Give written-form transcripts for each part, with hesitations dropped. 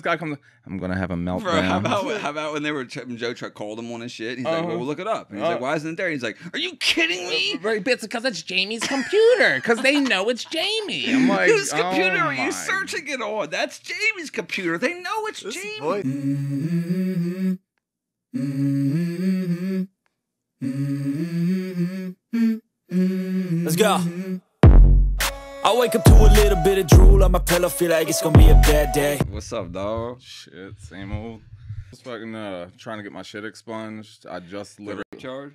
guy comes, I'm gonna have a meltdown. Bro, how about when they were Joe Truck called him on his shit? He's like, well, we'll look it up. And he's like, why isn't it there? He's like, are you kidding me? Right, it's because it's Jamie's computer. Because they know it's Jamie. I'm like, whose computer are you searching it on? That's Jamie's computer. They know it's Jamie. Let's go. I wake up to a little bit of drool on my pillow, feel like it's gonna be a bad day. What's up, dog? Shit, same old. Just fucking trying to get my shit expunged. I just literally charge.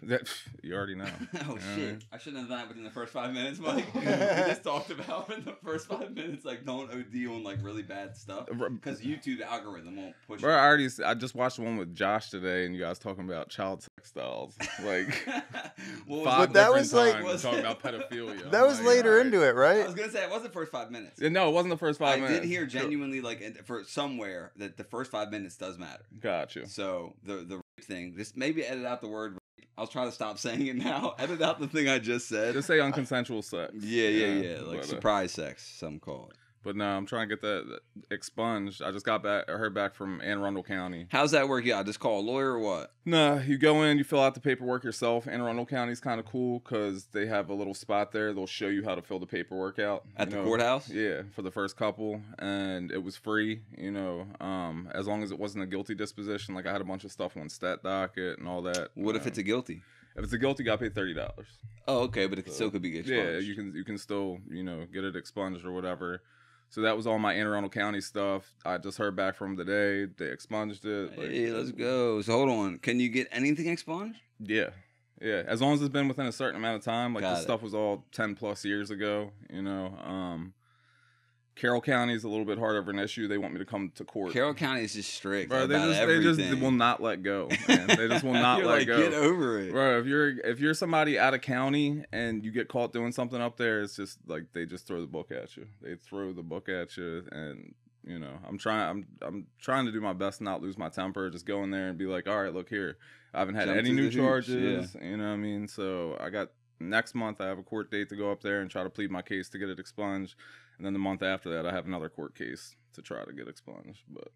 You already know. Oh shit! I shouldn't have done that within the first 5 minutes, Mike. We just talked about in the first 5 minutes, like don't OD on like really bad stuff because YouTube algorithm won't push. Bro, I just watched the one with Josh today, and you guys talking about child sex dolls, like but that was like talking about pedophilia. That was later into it, right? I was gonna say it wasn't the first 5 minutes. No, it wasn't the first 5 minutes. I did hear genuinely like for somewhere that the first 5 minutes does matter. Gotcha. So the rape thing, just maybe edit out the word rape. I'll try to stop saying it now. Edit out the thing I just said. Just say unconsensual sex. Yeah. Like surprise sex, some call it. But no, I'm trying to get that expunged. I just heard back from Anne Arundel County. How's that work? Yeah, I just call a lawyer or what? No, you go in, you fill out the paperwork yourself. Anne Arundel County's kind of cool because they have a little spot there. They'll show you how to fill the paperwork out. At the courthouse? Yeah, for the first couple. And it was free, as long as it wasn't a guilty disposition. Like I had a bunch of stuff on stat docket and all that. What if it's a guilty? If it's a guilty, you got to pay $30. Oh, okay, but it still could be expunged. Yeah, you can still, get it expunged or whatever. So that was all my Anne Arundel County stuff. I just heard back from them today. They expunged it. Hey, let's go. So hold on. Can you get anything expunged? Yeah. As long as it's been within a certain amount of time. Like this stuff was all 10 plus years ago. Carroll County is a little bit harder of an issue. They want me to come to court. Carroll County is just strict. Bro, they just will not let go. Man. They just will not let go. Get over it, bro. If you're somebody out of county and you get caught doing something up there, it's just like they just throw the book at you. They throw the book at you, and I'm trying to do my best to not lose my temper. Just go in there and be like, all right, look here, I haven't had any new charges. Yeah. You know what I mean? So I got next month. I have a court date to go up there and try to plead my case to get it expunged. And then the month after that, I have another court case to try to get expunged. But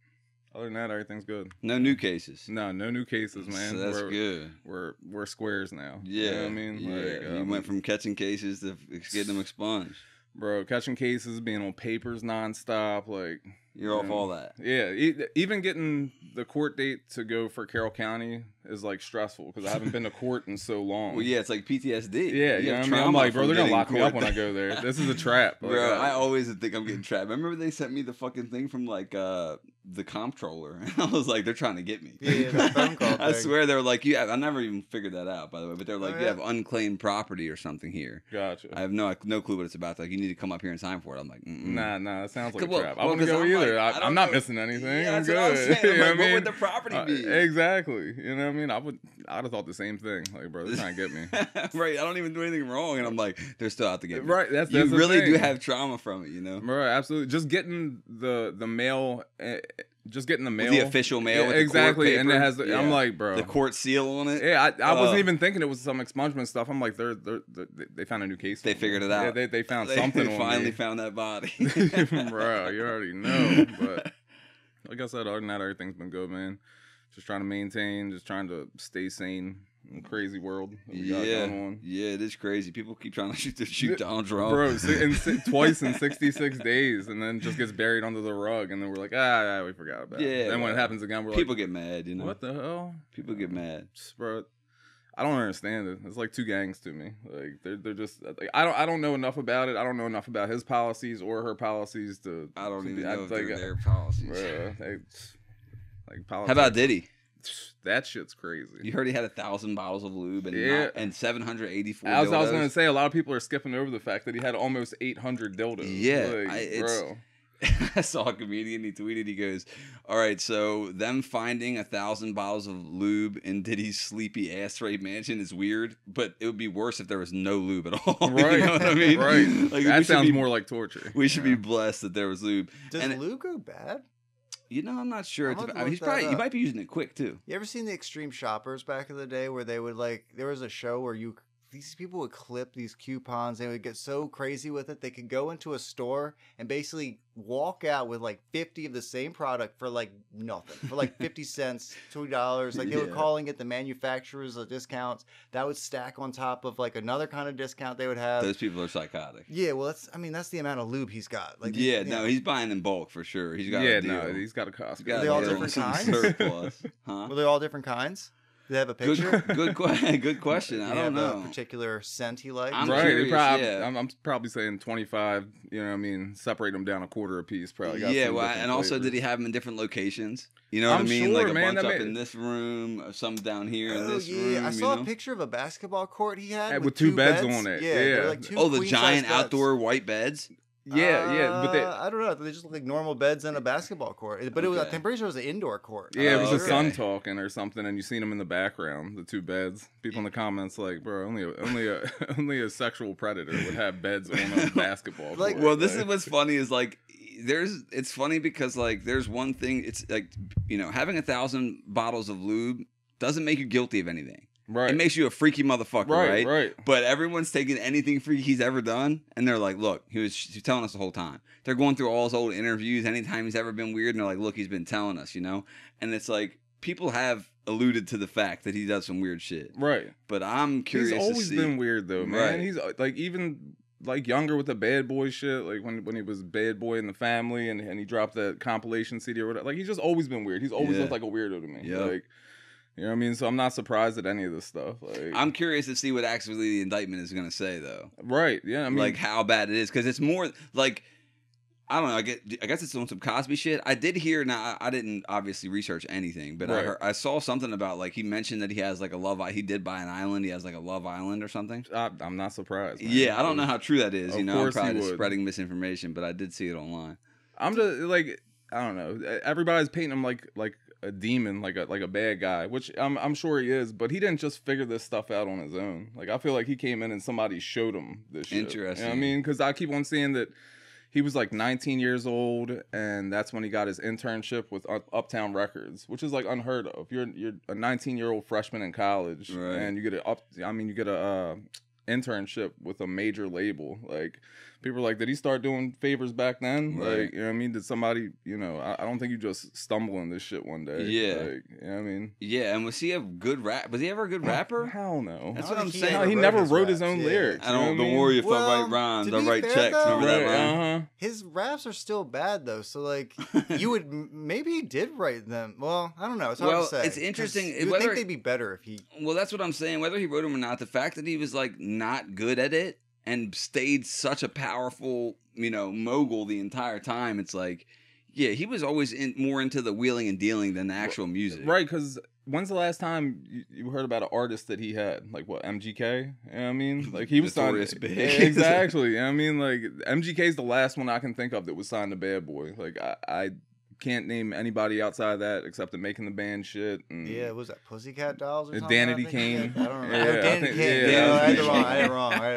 other than that, everything's good. No new cases. No new cases, man. So that's good. We're squares now. Yeah, you know what I mean, yeah. You went from catching cases to getting them expunged. Bro, catching cases, being on papers nonstop, like you're off all that. Yeah, even getting the court date to go for Carroll County is like stressful because I haven't been to court in so long. Well, yeah, it's like PTSD. Yeah, you know what I mean? I'm like, bro, they're gonna lock me up when I go there. This is a trap, bro. I always think I'm getting trapped. Remember they sent me the fucking thing from like the comptroller, and I was like, they're trying to get me. Yeah, the phone call I swear they were like, I never even figured that out, by the way. But they're like, you have unclaimed property or something here. Gotcha. I have no clue what it's about. Like, you need to come up here and sign for it. I'm like, nah, that sounds like a trap. I wouldn't go either. Like, I'm not missing anything. Yeah, I'm good. You know what would the property be? Exactly. You know what I mean? I'd have thought the same thing. Like, bro, they're trying to get me. Right. I don't even do anything wrong, and I'm like, they're still out to get me. Right. That's you the really thing. do have trauma from it, you know? Bro, absolutely. Just getting the mail. Just getting the mail, with the official mail, with exactly, the court paper. And it has. I'm like, bro, the court seal on it. Yeah, I wasn't even thinking it was some expungement stuff. I'm like, they found a new case. They figured it out. Yeah, they found something. They finally found that body, bro. You already know. But like I said, other than that, everything's been good, man. Just trying to maintain, just trying to stay sane in the crazy world that we got going on. Yeah, it is crazy. People keep trying to shoot Donald Trump. Bro, twice in 66 days, and then just gets buried under the rug, and then we're like, we forgot about it. Yeah. Then when it happens again, we're people get mad, you know? What the hell? People get mad. Bro, I don't understand it. It's like two gangs to me. Like they're just like, I don't know enough about it. I don't know enough about his policies or her policies to. I don't even know if they're their policies. Bro, how about Diddy? That shit's crazy. You heard he had 1,000 bottles of lube and 784 I was dildos? going to say, a lot of people are skipping over the fact that he had almost 800 dildos. Yeah. Bro. I saw a comedian, he tweeted, he goes, all right, so them finding 1,000 bottles of lube in Diddy's sleepy ass rape mansion is weird, but it would be worse if there was no lube at all. Right. You know what I mean? Right. Like, that sounds more like torture. We should be blessed that there was lube. Does lube go bad? You know, I'm not sure. He might be using it quick too. You ever seen the Extreme Shoppers back in the day where they would there was a show where you these people would clip these coupons. They would get so crazy with it. They could go into a store and basically walk out with like 50 of the same product for like nothing, for like 50 cents, $2. Like they were calling it the manufacturer's discounts. That would stack on top of like another kind of discount they would have. Those people are psychotic. Yeah, well, that's the amount of lube he's got. Like, no, he's buying in bulk for sure. He's got a deal. He's got a cost. Are they all different kinds? Surplus. Huh? Were they all different kinds? Do they have a picture? Good question. I don't know. A particular scent he likes? I'm right. curious, I'm probably saying 25. You know what I mean? Separate them down a quarter a piece. Probably. Got And also, did he have them in different locations? You know what I mean? Sure, like a man, bunch up in this room, some down here in this room. I saw a picture of a basketball court he had with two beds on it. Yeah. Like the giant outdoor white beds. Yeah, but I don't know. They just look like normal beds in a basketball court. But I'm pretty sure it was an indoor court. Yeah, it was the son talking or something, and you seen him in the background. The two beds. People in the comments like, bro, only a sexual predator would have beds on a basketball court. Well, this is what's funny is like. It's funny because like there's one thing. It's like having 1,000 bottles of lube doesn't make you guilty of anything. Right. It makes you a freaky motherfucker, right? Right. But everyone's taking anything freaky he's ever done, and they're like, look, he's telling us the whole time. They're going through all his old interviews, anytime he's ever been weird, and they're like, look, he's been telling us, And it's like, people have alluded to the fact that he does some weird shit. Right. But I'm curious He's always been weird, though, man. Right. He's like, even like younger with the bad boy shit, like when he was Bad Boy in the Family, and he dropped that compilation CD or whatever. Like, he's just always been weird. He's always looked like a weirdo to me. Yeah. Like, you know what I mean? So I'm not surprised at any of this stuff. Like, I'm curious to see what actually the indictment is going to say, though. Right. Yeah. I mean, like how bad it is, because it's more like, I don't know. I guess it's on some Cosby shit. I did hear. Now I didn't obviously research anything, but I saw something about like he mentioned that he has like he did buy an island. He has like a Love Island or something. I'm not surprised. Man. Yeah, I don't know how true that is. I'm probably just would. spreading misinformation, but I did see it online. I'm just like, I don't know. Everybody's painting him like a demon, like a bad guy, which I'm sure he is, but he didn't just figure this stuff out on his own. Like, I feel like he came in and somebody showed him this shit. Interesting. You know what I mean? Because I keep on seeing that he was like 19 years old, and that's when he got his internship with Uptown Records, which is like unheard of. You're a 19-year-old freshman in college, right, and you get a internship with a major label. Like, people are like, did he start doing favors back then? Right. Like, you know what I mean? Did somebody, I don't think you just stumble in this shit one day. Yeah. Like, you know what I mean? Yeah, and was he a good was he ever a good rapper? Hell no. That's what I'm saying. No, he never wrote his own lyrics. Don't worry if I write rhymes, I write checks. Remember that line? His raps are still bad though, so like you would maybe he did write them. Well, I don't know. It's hard to say. It's interesting. You would think they'd be better if he. Well, that's what I'm saying. Whether he wrote them or not, the fact that he was like not good at it and stayed such a powerful, mogul the entire time. It's like, yeah, he was always more into the wheeling and dealing than the actual music. Right, because when's the last time you heard about an artist that he had? Like, what, MGK? You know what I mean? Like, he was signed. Big. Exactly. You know what I mean? Like, MGK's the last one I can think of that was signed to Bad Boy. Like, I can't name anybody outside that except the Making the Band shit. And yeah, was that Pussycat Dolls or something? Danity Kane. I don't remember. Yeah, Danity Kane. I had it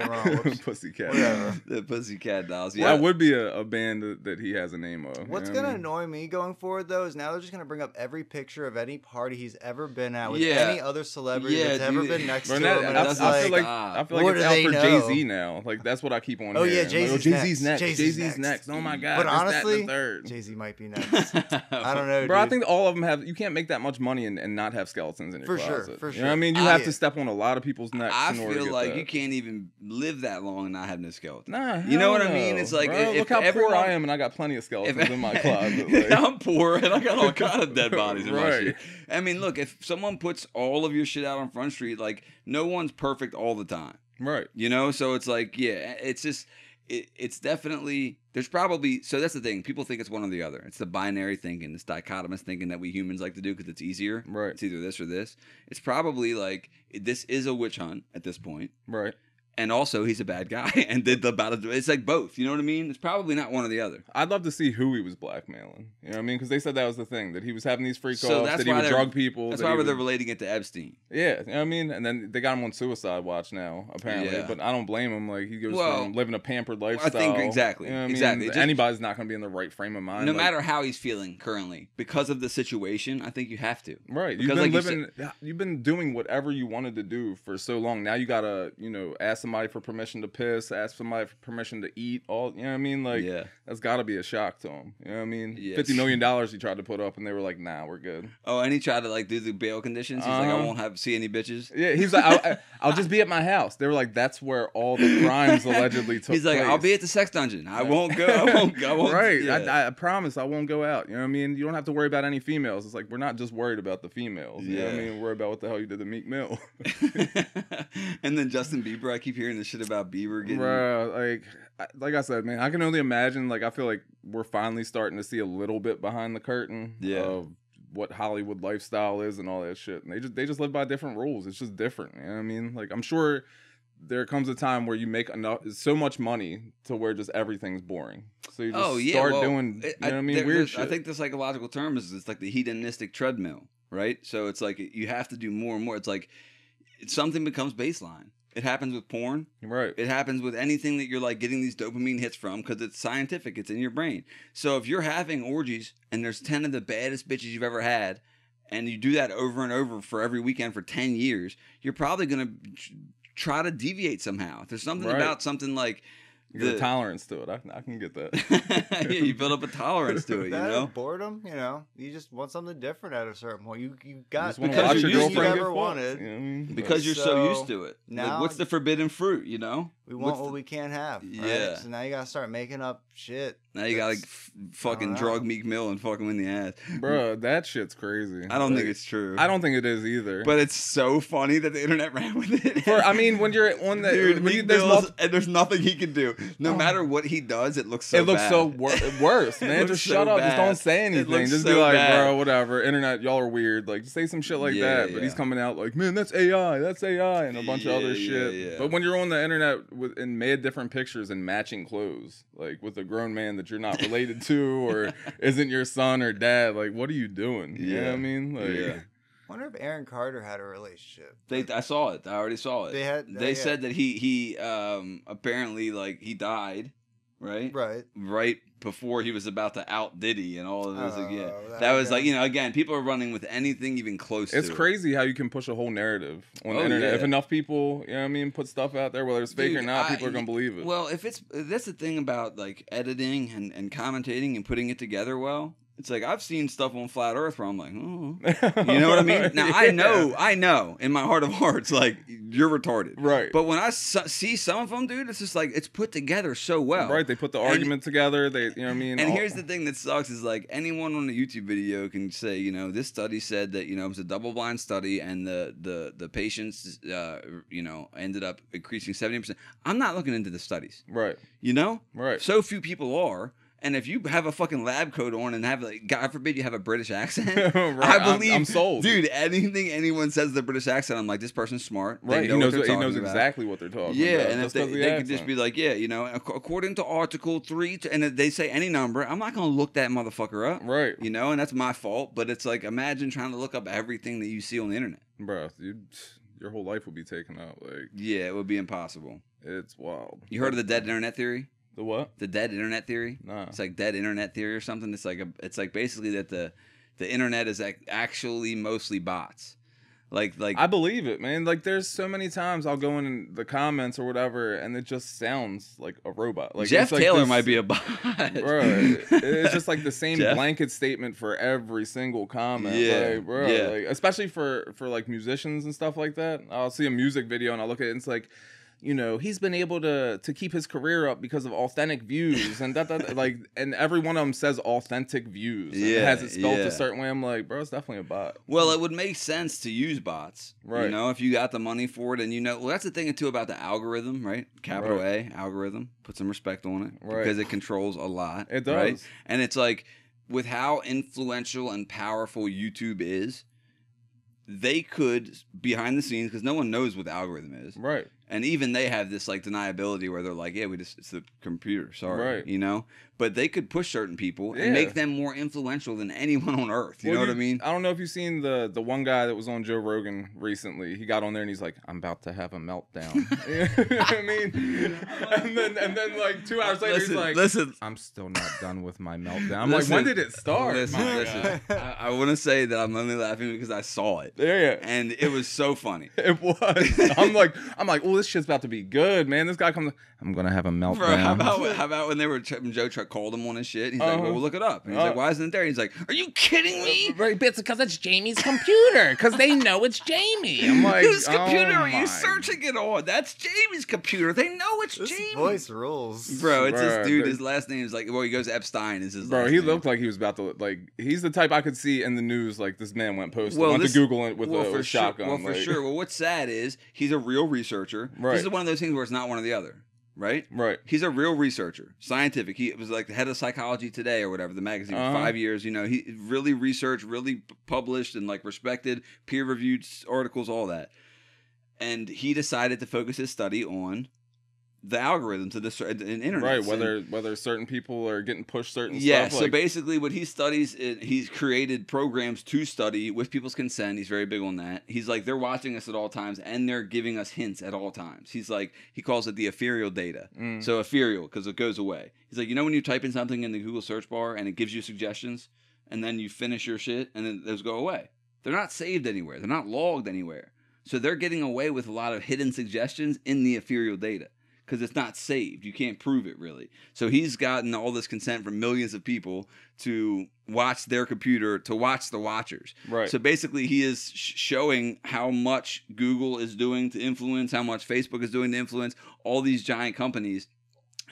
wrong. Whoops. Pussycat. Whatever. The Pussycat Dolls. Yeah, that would be a band that he has a name of. What's going to annoy me going forward, though, is now they're just going to bring up every picture of any party he's ever been at with any other celebrity that's ever been next to him. I feel like it's out for Jay-Z now. Like, that's what I keep on hearing. Oh, yeah, Jay-Z's next. Jay-Z's next. Oh, my God. But honestly, third. Jay-Z might be next. I don't know, bro. dude. I think all of them have. You can't make that much money and not have skeletons in your closet. For sure. You know what I mean? You have to step on a lot of people's necks. I in order feel to get like that. You can't even live that long and not have no skeleton. Nah, you know what I mean? It's like, bro, look how poor I am, and I got plenty of skeletons in my closet. Like. I'm poor and I got all kind of dead bodies in my Right. shit. I mean, look, if someone puts all of your shit out on Front Street, like, no one's perfect all the time. Right. So it's like, yeah, it's just. It's definitely, there's probably, so that's the thing. People think it's one or the other. It's the binary thinking, this dichotomous thinking that we humans like to do because it's easier. Right. It's either this or this. It's probably like, this is a witch hunt at this point. Right. and also he's a bad guy and did the battle. It's like both. You know what I mean? It's probably not one or the other. I'd love to see who he was blackmailing. You know what I mean? Because they said that was the thing, that he was having these freak So offs, that's that he why would drug people. That's that why he they're would- relating it to Epstein. Yeah, you know what I mean? And then they got him on suicide watch now, apparently. Yeah. But I don't blame him. Like, he goes Well, from living a pampered lifestyle. I think exactly. You know what I mean? Exactly. Just- Anybody's not going to be in the right frame of mind. No like, matter how he's feeling currently, because of the situation, I think you have to. Right. Because You've been like living, you've been doing whatever you wanted to do for so long. Now you got to, you know, ask somebody for permission to piss, ask somebody for permission to eat. All, you know what I mean? Like, Yeah. that's got to be a shock to him. You know what I mean? Yes. $50 million he tried to put up, and they were like, nah, we're good. Oh, and he tried to like do the bail conditions. He's like, I won't have see any bitches. Yeah, he's like, I'll just be at my house. They were like, that's where all the crimes allegedly took He's like, place. I'll be at the sex dungeon. I won't go. I won't. Right. Yeah. I promise I won't go out. You know what I mean? You don't have to worry about any females. It's like, we're not just worried about the females. You know what I Yeah. mean? We're worried about what the hell you did to Meek Mill. And then Justin Bieber. I keep hearing this shit about Bieber getting. Bro, like I said, man, I can only imagine. Like, I feel like we're finally starting to see a little bit behind the curtain of what Hollywood lifestyle is and all that shit. And they just live by different rules. It's just different. You know what I mean? Like, I'm sure there comes a time where you make so much money to where just everything's boring. So you just start doing, you know what I mean, weird shit. I think the psychological term is it's like the hedonistic treadmill, right? So it's like you have to do more and more. It's like something becomes baseline. It happens with porn. Right. It happens with anything that you're like getting these dopamine hits from because it's scientific. It's in your brain. So if you're having orgies and there's 10 of the baddest bitches you've ever had, and you do that over and over for every weekend for 10 years, you're probably going to try to deviate somehow. If there's something about something like you get a tolerance to it. I can get that. Yeah, you build up a tolerance to it, you That know? boredom, you know, you just want something different at a certain point. You got Just wanna because watch you're your used to girlfriend you get ever fucked, wanted. you know what I mean? Because you're so used to it. now- Like, what's the forbidden fruit, you know? we want what we can't have. Right? Yeah. So now you gotta start making up shit. Now you got to that's- fucking know. drug Meek Mill and fuck him in the ass. Bro, that shit's crazy. I don't think Like, it's true. I don't think it is either. But it's so funny that the internet ran with it. I mean, when you're on the Dude, when you, Meek there's Mill's- and there's nothing he can do. No matter what he does, it looks so it looks bad. so worse, man. looks Just so shut up. Just bad. don't say It anything. looks Just so be like, bad. bro, whatever. Internet, y'all are weird. Like, just say some shit like Yeah, that. But he's yeah. coming out like, man, that's AI. That's AI, and a bunch of other Yeah, shit. yeah. But when you're on the internet and made different pictures and matching clothes, like with a grown man that you're not related to or isn't your son or dad, like, what are you doing? You know what I mean? Like, Yeah. Wonder if Aaron Carter had a relationship. I saw it. I already saw it. They said that he apparently like he died, right? Right. Before he was about to out Diddy and all of this again. Oh, That was okay. like, you know, again, people are running with anything even close to it's it. crazy how you can push a whole narrative on the Oh, internet. yeah. If enough people, you know what I mean, put stuff out there, whether it's fake or Dude, not, people are gonna believe it. Well, that's the thing about like editing and commentating and putting it together well. It's like I've seen stuff on Flat Earth where I'm like, oh. You know what I mean? Now Yeah. I know in my heart of hearts, like you're retarded, Right. But when I see some of them, dude, it's just like it's put together so well, Right, they put the argument together. They, you know what I mean. And here's the thing that sucks is like anyone on a YouTube video can say, you know, this study said that, you know, it was a double-blind study and the patients, you know, ended up increasing 70%. I'm not looking into the studies, right, you know, right. So few people are. And if you have a fucking lab coat on and have, like, God forbid you have a British accent, Right, I believe, I'm sold, dude. Anything anyone says the British accent, I'm like, this person's smart. They Right, know he knows what they're he knows talking about. exactly what they're talking Yeah, about. and if just they 'cause of the could accent. just be like, yeah, you know, according to Article 3, and they say any number, I'm not going to look that motherfucker up. Right, You know, and that's my fault. But it's like, imagine trying to look up everything that you see on the internet. bro, your whole life would be taken out. Like, Yeah, it would be impossible. it's wild. You heard of the dead internet theory? The what? The dead internet theory? Nah. It's like dead internet theory or something. It's like basically that the internet is actually mostly bots. Like I believe it, man. Like, there's so many times I'll go in the comments or whatever, and it just sounds like a robot. Like, Jeff it's like Taylor this- might be a bot. Bro, it's just like the same Jeff? blanket statement for every single comment. Yeah, Like, bro, yeah. like, especially for like musicians and stuff like that. I'll see a music video and I'll look at it and it's like, you know, he's been able to keep his career up because of authentic views and that like, and every one of them says authentic views. And Yeah, it has it spelled yeah. a certain way. I'm like, bro, it's definitely a bot. Well, it would make sense to use bots, Right. You know, if you got the money for it, and you know, well, that's the thing too about the algorithm, right? Capital Right. A algorithm. Put some respect on it, Right. Because it controls a lot. It does. right? And it's like with how influential and powerful YouTube is, they could behind the scenes because no one knows what the algorithm is. Right. And even they have this like deniability where they're like, yeah, it's the computer, sorry, Right. you know. But they could push certain people and Yeah. make them more influential than anyone on earth. You know what I mean? I don't know if you've seen the one guy that was on Joe Rogan recently. He got on there and he's like, "I'm about to have a meltdown." You know what I mean? And then like 2 hours later, he's like, listen. "I'm still not done with my meltdown." I'm Listen, like, "When did it start?" Listen. I want to say that I'm only laughing because I saw it. Yeah. And it was so funny. It was. I'm like, oh, this shit's about to be good, man. This guy comes, I'm gonna have a meltdown. Bro, how about when Joe Truck called him on his shit? He's like, well, we'll look it up. And he's like, why isn't it there? He's like, are you kidding me? Right, it's because it's Jamie's computer. Because they know it's Jamie. I'm like, whose computer oh are you my. searching it on? That's Jamie's computer. They know it's This Jamie. voice rules. Bro, it's Bro, this dude. they- His last name is like, well, he goes Epstein. Is his Bro, last he name. looked like he was about to, like, he's the type I could see in the news, like, this man went postal. Well, went this- to Google it with for a shotgun. Well, for like- sure. Well, what's sad is he's a real researcher. Right. This is one of those things where it's not one or the other, right? Right. He's a real researcher, scientific. He was like the head of Psychology Today or whatever, the magazine for 5 years. You know, he really researched, really published, and like respected, peer-reviewed articles, all that. And he decided to focus his study on the algorithms of this internet. Right, whether certain people are getting pushed certain Yeah, stuff. so like, basically what he studies, he's created programs to study with people's consent. He's very big on that. He's like, they're watching us at all times and they're giving us hints at all times. He's like, he calls it the ethereal data. So ethereal, because it goes away. He's like, you know when you type in something in the Google search bar and it gives you suggestions and then you finish your shit and then those go away? They're not saved anywhere. They're not logged anywhere. So they're getting away with a lot of hidden suggestions in the ethereal data. Because it's not saved. You can't prove it, really. So he's gotten all this consent from millions of people to watch their computer, to watch the watchers. Right. So basically, he is showing how much Google is doing to influence, how much Facebook is doing to influence all these giant companies.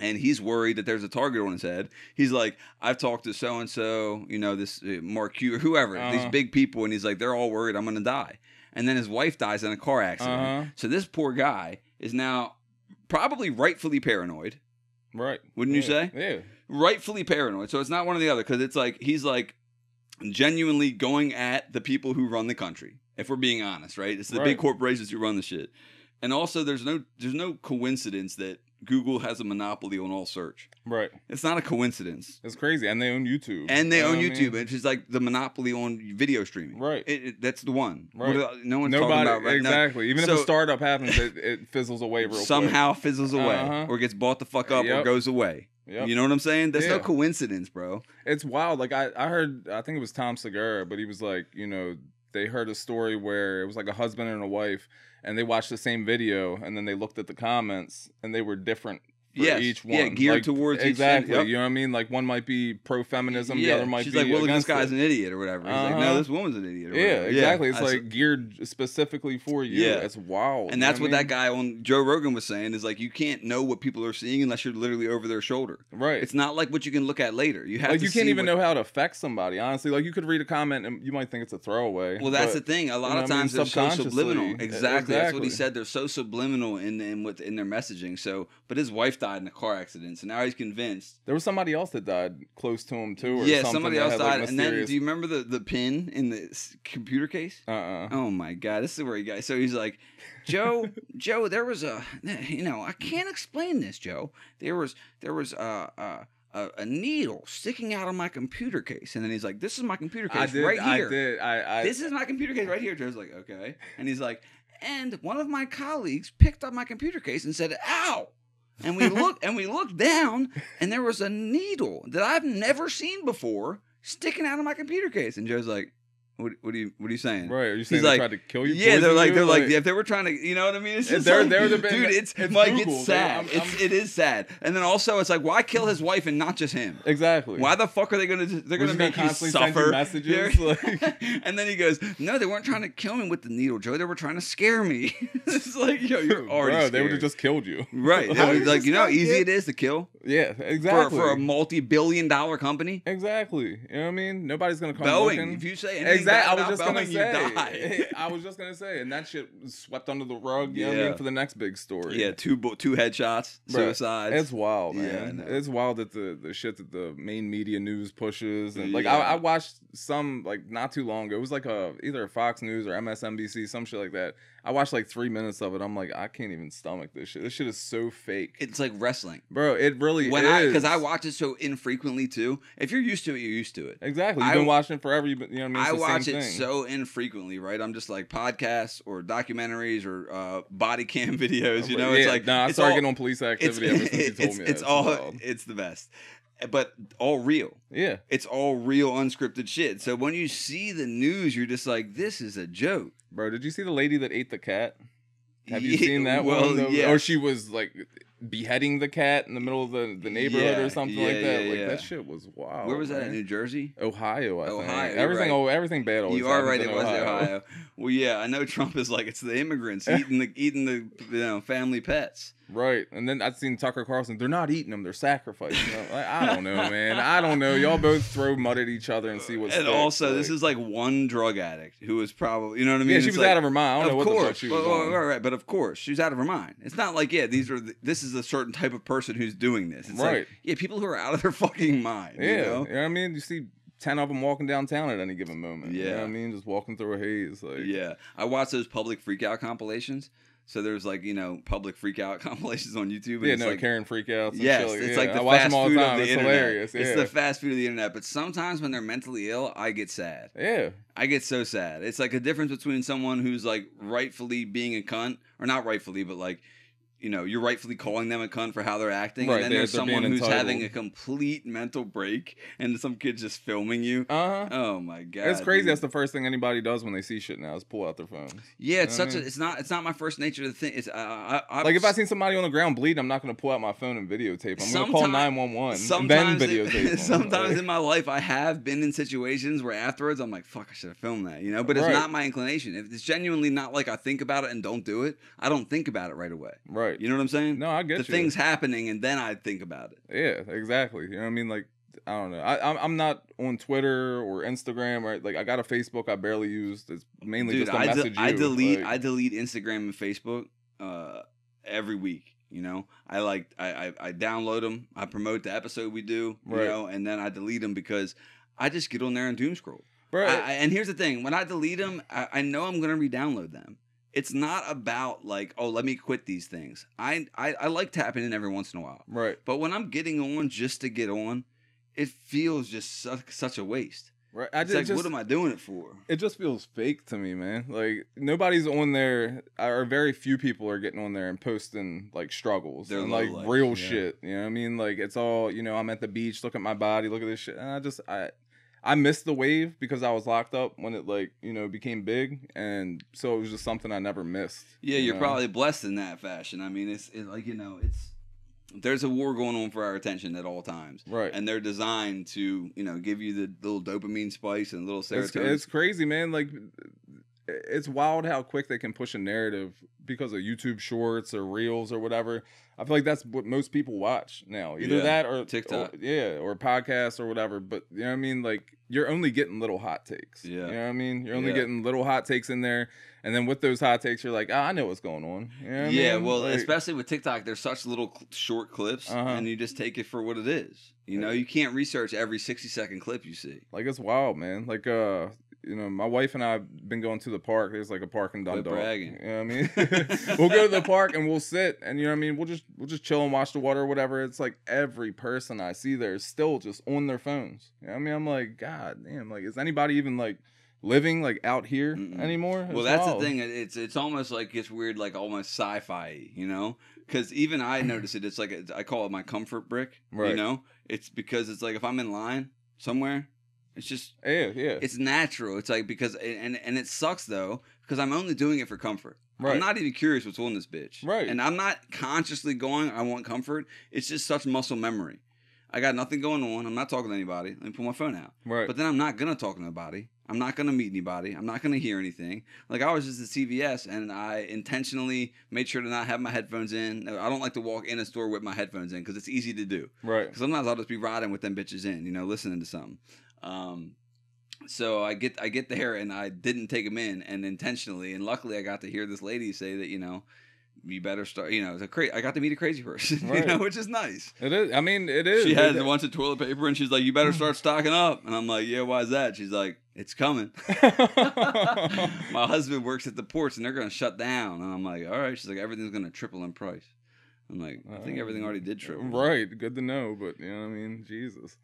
And he's worried that there's a target on his head. He's like, I've talked to so-and-so, you know, this Mark Q or whoever, these big people. And he's like, they're all worried I'm going to die. And then his wife dies in a car accident. So this poor guy is now probably rightfully paranoid. right. Wouldn't you say? Yeah. Rightfully paranoid. So it's not one or the other, because it's like he's like genuinely going at the people who run the country. If we're being honest, right? It's the big Right. corporations who run the shit. And also, there's no coincidence that Google has a monopoly on all search. Right. It's not a coincidence. It's crazy. And they own YouTube. And they You know own what I YouTube, mean? which is like the monopoly on video streaming. Right. That's the one. Right. No one's Nobody, talking about right now. exactly. Even if So- a startup happens, it fizzles away real Somehow fizzles away, Uh-huh. or gets bought the fuck up, or Yep. goes away. quick. Yep. You know what I'm saying? There's no Yeah. coincidence, bro. It's wild. Like I heard, I think it was Tom Segura, but he was like, you know, they heard a story where it was like a husband and a wife, and they watched the same video, and then they looked at the comments, and they were different for Yes. each one. Yeah, geared towards each thing. exactly. Yep. You know what I mean? Like one might be pro feminism, the other might she's be like, well, look, this against guy's it. an idiot or whatever. He's like, no, Uh-huh. this woman's an idiot. Or Yeah, whatever. exactly. It's I s- like geared specifically for you. Yeah. It's wild. and you know that's what I that mean? guy on Joe Rogan was saying is like, you can't know what people are seeing unless you're literally over their shoulder. Right. It's not like what you can look at later. You have like to you can't see even what- know how to affect somebody. Honestly, like you could read a comment and you might think it's a throwaway. Well, that's but- the thing. A lot you know of what I mean? times they're so Subconsciously. subliminal. Exactly. That's what he Exactly. said. They're so subliminal in their messaging. So, but his wife died in a car accident, so now he's convinced. There was somebody else that died close to him too. Or Yeah, something somebody that else had, died. like, And then, mysterious... do you remember the pin in the computer case? Oh my God, this is where he got. So he's like, Joe, there was a I can't explain this, Joe. There was a needle sticking out of my computer case, and then he's like, this is my computer case right here. This is my computer case right here. Joe's like, okay, and he's like, and one of my colleagues picked up my computer case and said, ow. And we looked down, and there was a needle that I've never seen before sticking out of my computer case. And Joe's like, "What are you saying?" Right? Are you saying He's they like, tried to kill you? Yeah, poison they're you? like, if they were trying to, you know what I mean? It's just they're like, the dude, it's Google. it's sad. It is sad. And then also, it's like, why kill his wife and not just him? Exactly. Why the fuck are they gonna? They're We're gonna just make you constantly send suffer. you messages. Like... And then he goes, "No, they weren't trying to kill me with the needle, Joe. They were trying to scare me." It's like, yo, you're already Bro, they would have scared. just killed you. Right. They How would does like, this you know how guy easy get- it is to kill Yeah, exactly. for a multi-billion-dollar company. Exactly. You know what I mean? Nobody's gonna come Boeing. looking. If you say anything Exactly. I bad was about just gonna Boeing, you say. die. I was just gonna say, and that shit was swept under the rug. You know what I Yeah. mean? For the next big story. Yeah, two headshots, Bruh, suicides. It's wild, Yeah, I man. know. It's wild that the shit that the main media news pushes, and like Yeah. I watched some like not too long ago. It was like either a Fox News or MSNBC, some shit like that. I watched like 3 minutes of it. I'm like, I can't even stomach this shit. This shit is so fake. It's like wrestling. Bro, it really is. Because I watch it so infrequently too. If you're used to it, you're used to it. Exactly. You've been watching it forever. You know what I mean? It's I the watch same it thing. so infrequently, right? I'm just like podcasts or documentaries or body cam videos. You know, yeah, it's like I started getting on police activity ever since you told me that. It's all it's the best, but all real. Yeah, it's all real, unscripted shit. So when you see the news, you're just like, this is a joke, bro. Did you see the lady that ate the cat? Have you seen that well, one? Yeah. Or she was like beheading the cat in the middle of the neighborhood or something like that. Like that shit was wild. Where was that? In New Jersy? Ohio, I think. Everything, everything bad always. You are right. In It was Ohio. Well, yeah, I know Trump is like, it's the immigrants eating the family pets. Right, and then I've seen Tucker Carlson. They're not eating them; they're sacrificing them. Like, I don't know, man. I don't know. Y'all both throw mud at each other and see what's. And also, this is like one drug addict who was probably, you know what I mean? Yeah, she was out of her mind. I don't know what the fuck she was on. Right, but of course, she's out of her mind. It's not like, this is a certain type of person who's doing this. It's right. Like, yeah, people who are out of their fucking mind. Yeah, you know what I mean? You see 10 of them walking downtown at any given moment. Yeah. You know what I mean? Just walking through a haze. Like, yeah. I watch those public freakout compilations. So there's like, public freakout compilations on YouTube. And yeah, it's like, Karen freakouts. And yes, shit. it's like the I watch fast them all food the time. of the It's internet. hilarious. Yeah. It's the fast food of the internet. But sometimes when they're mentally ill, I get sad. Yeah. I get so sad. It's like a difference between someone who's like rightfully being a cunt, or not rightfully, but like, you're rightfully calling them a cunt for how they're acting, right, and then there's someone who's entitled. having a complete mental break, and some kid's just filming you. Oh my god, it's crazy. Dude. That's the first thing anybody does when they see shit now is pull out their phones. Yeah, it's it's not my first nature to think. It's like if I seen somebody on the ground bleeding, I'm not going to pull out my phone and videotape. I'm going to call 911 and then videotape them. Sometimes in my life, I have been in situations where afterwards I'm like, "Fuck, I should have filmed that," But it's not my inclination. If it's genuinely not like I think about it and don't do it, I don't think about it right away. Right. You know what I'm saying? No, I get the things happening, and then I think about it. Yeah, exactly. You know what I mean? Like, I don't know. I'm not on Twitter or Instagram, right? Like, I got a Facebook I barely use. It's mainly just a message. I delete Instagram and Facebook every week. I download them. I promote the episode we do. Right. And then I delete them because I just get on there and doom scroll. Right. And here's the thing: when I delete them, I know I'm gonna re-download them. It's not about like, oh, let me quit these things. I like tapping in every once in a while. Right. But when I'm getting on just to get on, it feels just such a waste. Right. What am I doing it for? It just feels fake to me, man. Like nobody's on there, or very few people are getting on there and posting like struggles and like real shit. You know what I mean? Like it's all, I'm at the beach, look at my body, look at this shit. And I missed the wave because I was locked up when it became big, and so it was just something I never missed. Yeah, you're probably blessed in that fashion. I mean, it's there's a war going on for our attention at all times, right? And they're designed to give you the little dopamine spice and little serotonin. It's crazy, man. Like it's wild how quick they can push a narrative because of YouTube Shorts or Reels or whatever. I feel like that's what most people watch now. Either that or TikTok. Or podcasts or whatever. But you know what I mean? Like you're only getting little hot takes. Yeah. You know what I mean? You're only getting little hot takes in there. And then with those hot takes, you're like, I know what's going on. You know what I mean? Well, especially with TikTok, there's such little short clips, and you just take it for what it is. You can't research every 60-second clip you see. Like it's wild, man. Like my wife and I have been going to the park. There's like a park in Dundalk. Bragging. You know what I mean? We'll go to the park and we'll sit and you know what I mean? We'll just chill and watch the water or whatever. It's like every person I see there is still just on their phones. You know what I mean? I'm like, God damn, like is anybody even like living like out here anymore? Well, that's wild. The thing. It's almost like it's weird, like almost sci-fi, because even I notice it. It's like I call it my comfort brick. Right. It's because it's like if I'm in line somewhere, it's just yeah. It's natural. It's like because and it sucks though because I'm only doing it for comfort. Right. I'm not even curious what's on this bitch. Right. And I'm not consciously going, I want comfort. It's just such muscle memory. I got nothing going on. I'm not talking to anybody. Let me pull my phone out. Right. But then I'm not going to talk to nobody. I'm not going to meet anybody. I'm not going to hear anything. Like I was just at CVS and I intentionally made sure to not have my headphones in. I don't like to walk in a store with my headphones in because it's easy to do. Right. Because sometimes I'll just be riding with them bitches in, listening to something. So I get there and I didn't take them in and intentionally. And luckily I got to hear this lady say that, you better start, I got to meet a crazy person, right. Which is nice. It is. I mean, it is. She had a bunch of toilet paper and she's like, you better start stocking up. And I'm like, yeah, why is that? She's like, It's coming. My husband works at the ports, and they're going to shut down. And I'm like, all right. She's like, everything's going to triple in price. I'm like, I think everything already did triple. Right. Good to know. But, you know what I mean? Jesus.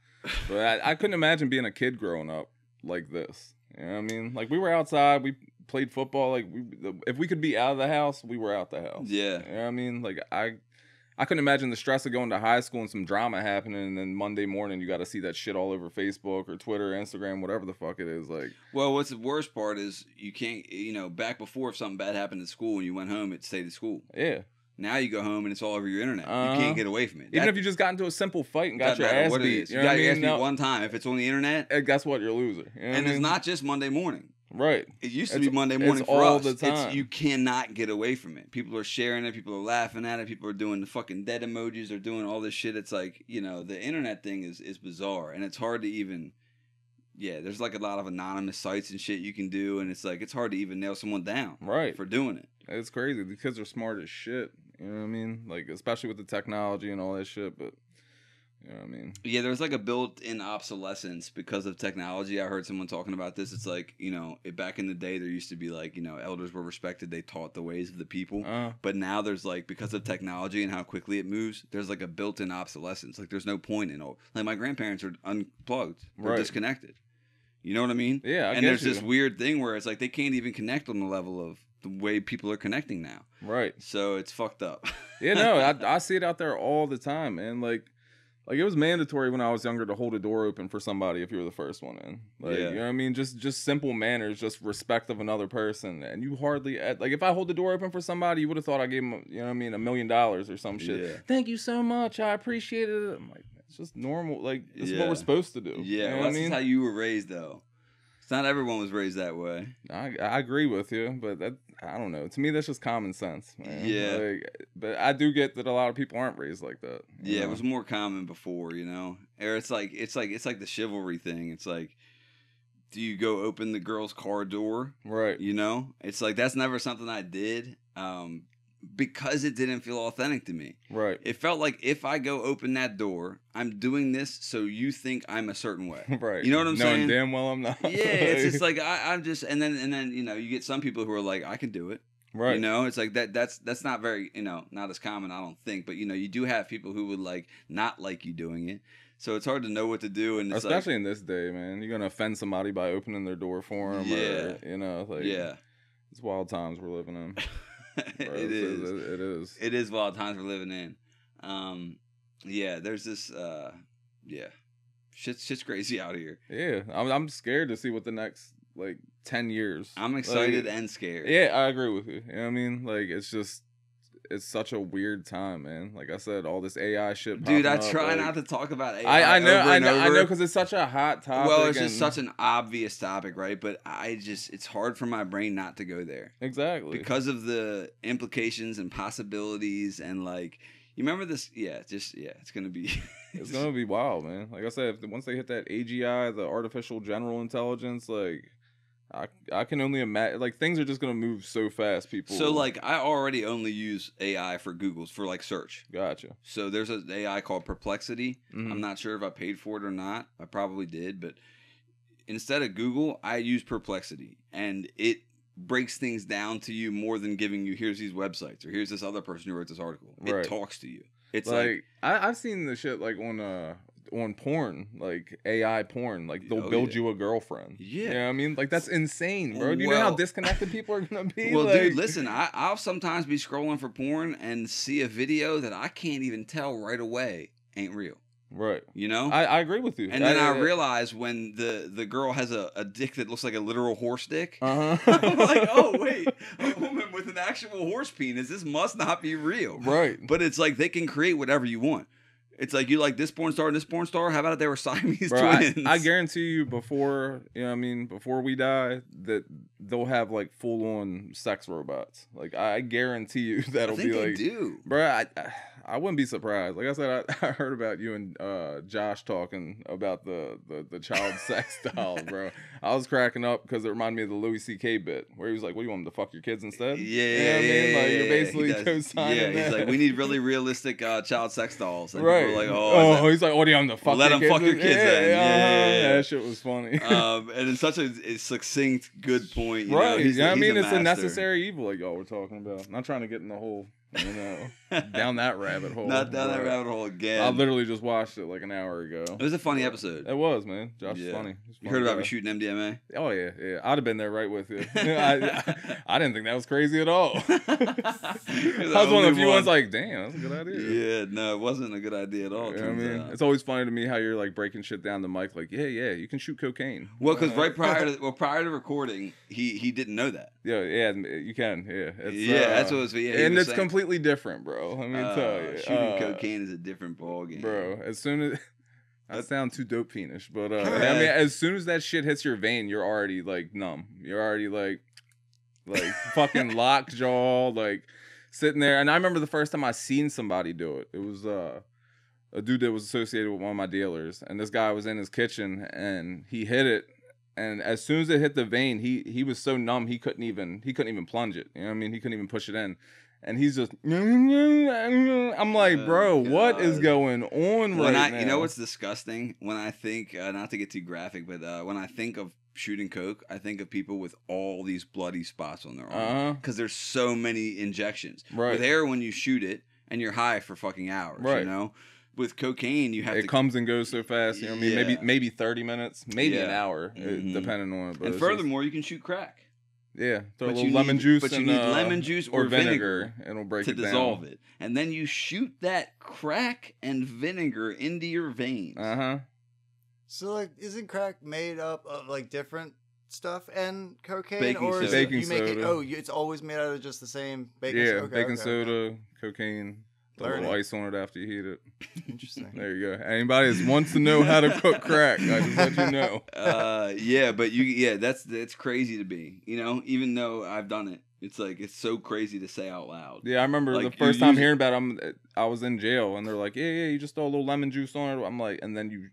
But I couldn't imagine being a kid growing up like this. You know what I mean? Like, we were outside. We played football. Like, if we could be out of the house, we were out the house. Yeah. You know what I mean? Like, I couldn't imagine the stress of going to high school and some drama happening, and then Monday morning you got to see that shit all over Facebook or Twitter, Instagram, whatever the fuck it is. Like, well, what's the worst part is you can't, back before if something bad happened at school and you went home, it stayed at school. Yeah. Now you go home and it's all over your internet. You can't get away from it. Even if you just got into a simple fight and got your ass beat. You got your ass beat one time. If it's on the internet, guess what? You're a loser. You know and it's not just Monday morning. Right. It used to be Monday morning for all us. The time. You cannot get away from it. People are sharing it. People are laughing at it. People are doing the fucking dead emojis. They're doing all this shit. It's like, the internet thing is bizarre. And it's hard to even, there's like a lot of anonymous sites and shit you can do. And it's like, it's hard to even nail someone down for doing it. It's crazy. The kids are smart as shit. You know what I mean? Like, especially with the technology and all that shit. But, you know what I mean? Yeah, there's like a built-in obsolescence because of technology. I heard someone talking about this. It's like, back in the day, there used to be like, elders were respected. They taught the ways of the people. But now there's like, because of technology and how quickly it moves, there's like a built-in obsolescence. Like, there's no point in it. Like, my grandparents are unplugged. They're disconnected. You know what I mean? Yeah, and there's this weird thing where it's like they can't even connect on the level of the way people are connecting now. Right. So it's fucked up. Yeah, no, I see it out there all the time, man. Like it was mandatory when I was younger to hold a door open for somebody if you were the first one in. Like, you know what I mean? Just simple manners, just respect of another person. And you hardly, like, if I hold the door open for somebody, you would have thought I gave them, you know what I mean, $1 million or some shit. Yeah. Thank you so much. I appreciate it. I'm like, it's just normal. Like, this is what we're supposed to do. Yeah, you know that's just how you were raised, though. It's not everyone was raised that way. I agree with you, but I don't know. To me, that's just common sense, man. Yeah. Like, but I do get that a lot of people aren't raised like that. Yeah, it was more common before, Or it's like the chivalry thing. It's like, do you go open the girl's car door? Right. It's like that's never something I did. Because it didn't feel authentic to me. Right. It felt like if I go open that door, I'm doing this so you think I'm a certain way. Right. You know what I'm saying? Knowing damn well I'm not. Yeah, it's just like I'm just and then you get some people who are like, I can do it. Right. It's like that's not very, not as common, I don't think. But you do have people who would like not like you doing it. So it's hard to know what to do, and it's especially in this day, man. You're gonna offend somebody by opening their door for them. Yeah. Or, it's wild times we're living in. It is wild times we're living in. There's this shit's crazy out here. Yeah, I'm scared to see what the next 10 years. I'm excited and scared. Yeah, I agree with you. You know what I mean? Like, it's such a weird time, man. Like I said, all this AI shit. Dude, I try not to talk about AI. I know, because it's such a hot topic. Well, it's just such an obvious topic, right? But it's hard for my brain not to go there. Exactly. Because of the implications and possibilities, and you remember this? Yeah, it's gonna be. It's gonna be wild, man. Like I said, once they hit that AGI, the artificial general intelligence, I can only imagine, things are just gonna move so fast, people. So I already only use AI for Google's for search. Gotcha. So there's an AI called Perplexity. Mm-hmm. I'm not sure if I paid for it or not. I probably did, but instead of Google, I use Perplexity, and it breaks things down to you more than giving you here's these websites or here's this other person who wrote this article. It talks to you. It's I've seen the shit on porn, AI porn, they'll build you a girlfriend. Yeah. You know what I mean? That's insane, bro. Do you know how disconnected people are gonna be? Well, dude, listen, I'll sometimes be scrolling for porn and see a video that I can't even tell right away ain't real. Right. I agree with you. And then I realize when the girl has a dick that looks like a literal horse dick, I'm like, oh, wait, a woman with an actual horse penis, this must not be real. Right. But it's like they can create whatever you want. It's like, you like this porn star and this porn star? How about if they were Siamese twins? I guarantee you before we die, that they'll have full-on sex robots. I guarantee you that'll be they do. Bro, I wouldn't be surprised. Like I said, I heard about you and Josh talking about the child sex dolls, bro. I was cracking up because it reminded me of the Louis C.K. bit where he was like, "What do you want them to fuck your kids instead?" Yeah, you know what I mean? Like you're basically He co-signing. Yeah, he's that. like, we need really realistic child sex dolls. And Right. people are like, he's like, "What do you want them to fuck? let your them kids fuck your in?" kids then. Yeah. That shit was funny. And it's such a succinct, good point. You know? Right. He's I mean, a it's a master. necessary evil, like y'all were talking about. Not trying to get in the whole, down that rabbit hole. Not down that but rabbit hole again. I literally just watched it like an hour ago. It was a funny episode. It was, man. Josh was Yeah. funny. You heard about me shooting MDMA? Oh yeah. I'd have been there right with you. I didn't think that was crazy at all. I was one of the few ones like, damn, that's a good idea. Yeah, no, it wasn't a good idea at all. You know what I mean, it's always funny to me how you're like breaking shit down the mic, like, yeah, you can shoot cocaine. Well, because prior to recording, he didn't know that. Yeah, you can. Yeah, that's what it was. Yeah, and it's completely different, bro. Let me tell you, shooting cocaine is a different ballgame, bro. As soon as I sound too dope fiendish, but I mean, as soon as that shit hits your vein, you're already like numb. You're already like fucking lockjaw, like sitting there. And I remember the first time I seen somebody do it. It was a dude that was associated with one of my dealers, and this guy was in his kitchen and he hit it. And as soon as it hit the vein, he was so numb he couldn't even plunge it. You know what I mean? He couldn't even push it in. And he's just, I'm like, bro, what is going on right now? You know what's disgusting? When I think, not to get too graphic, but when I think of shooting coke, I think of people with all these bloody spots on their arm because there's so many injections. Right. With heroin, you shoot it and you're high for fucking hours. Right. You know. With cocaine, you have it comes and goes so fast. You know what I mean? Maybe 30 minutes, maybe an hour, depending on it. But and furthermore, you can shoot crack. Yeah, throw a little lemon juice. But you need lemon juice or vinegar, and it'll break to it down. dissolve it. And then you shoot that crack and vinegar into your veins. So, like, isn't crack made up of like different stuff and cocaine, Baking or soda. is Baking you make it? soda. Oh, it's always made out of just the same baking soda. Okay, baking okay, soda, okay. cocaine. Put a Learning. little ice on it after you heat it. Interesting. There you go. Anybody that wants to know how to cook crack, I just let you know. That's crazy to be. You know, even though I've done it, it's like it's so crazy to say out loud. Yeah, I remember Like, the first time hearing about it, I was in jail, and they're like, yeah, you just throw a little lemon juice on it. I'm like, and then you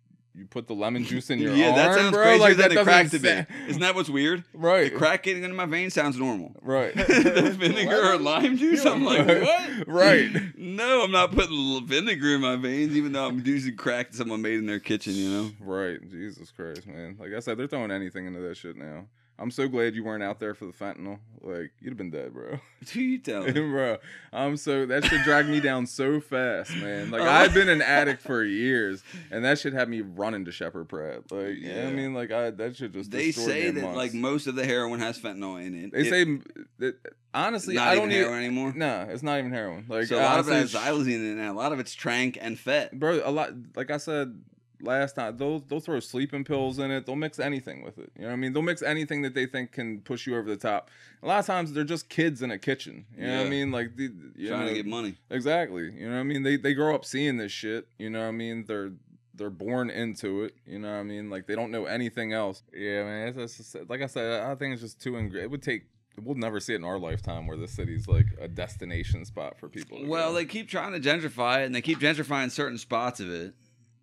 put the lemon juice in your arm, that sounds bro. crazier Like than that the crack to doesn't me. Isn't that what's weird? Right. The crack getting into my veins sounds normal. Right. The vinegar or lime juice, I'm like, what? Right. No, I'm not putting a little vinegar in my veins, even though I'm using crack that someone made in their kitchen, you know? Right. Jesus Christ, man. Like I said, they're throwing anything into that shit now. I'm so glad you weren't out there for the fentanyl. Like, you'd have been dead, bro. Who you telling? Bro, that shit dragged me down so fast, man. Like, I've been an addict for years, and that shit had me running to Shepherd Pratt. Like, you know what I mean? Like, that shit just They destroyed say me in that, months. like, most of the heroin has fentanyl in it. They say that, honestly, not I don't even heroin anymore? No, it's not even heroin. Like, So a lot of it honestly, has xylazine in it now. A lot of it's trank and fet. bro, a lot, like I said last time, they'll throw sleeping pills in it. They'll mix anything with it. You know what I mean? They'll mix anything that they think can push you over the top. A lot of times they're just kids in a kitchen. You know what I mean? Like Trying to get money. Exactly. You know what I mean? They grow up seeing this shit. You know what I mean? They're born into it. You know what I mean? Like they don't know anything else. Yeah, man. It's just, like I said, I think it's just too it would take. We'll never see it in our lifetime where the city's like a destination spot for people. Well, they keep trying to gentrify it, and they keep gentrifying certain spots of it.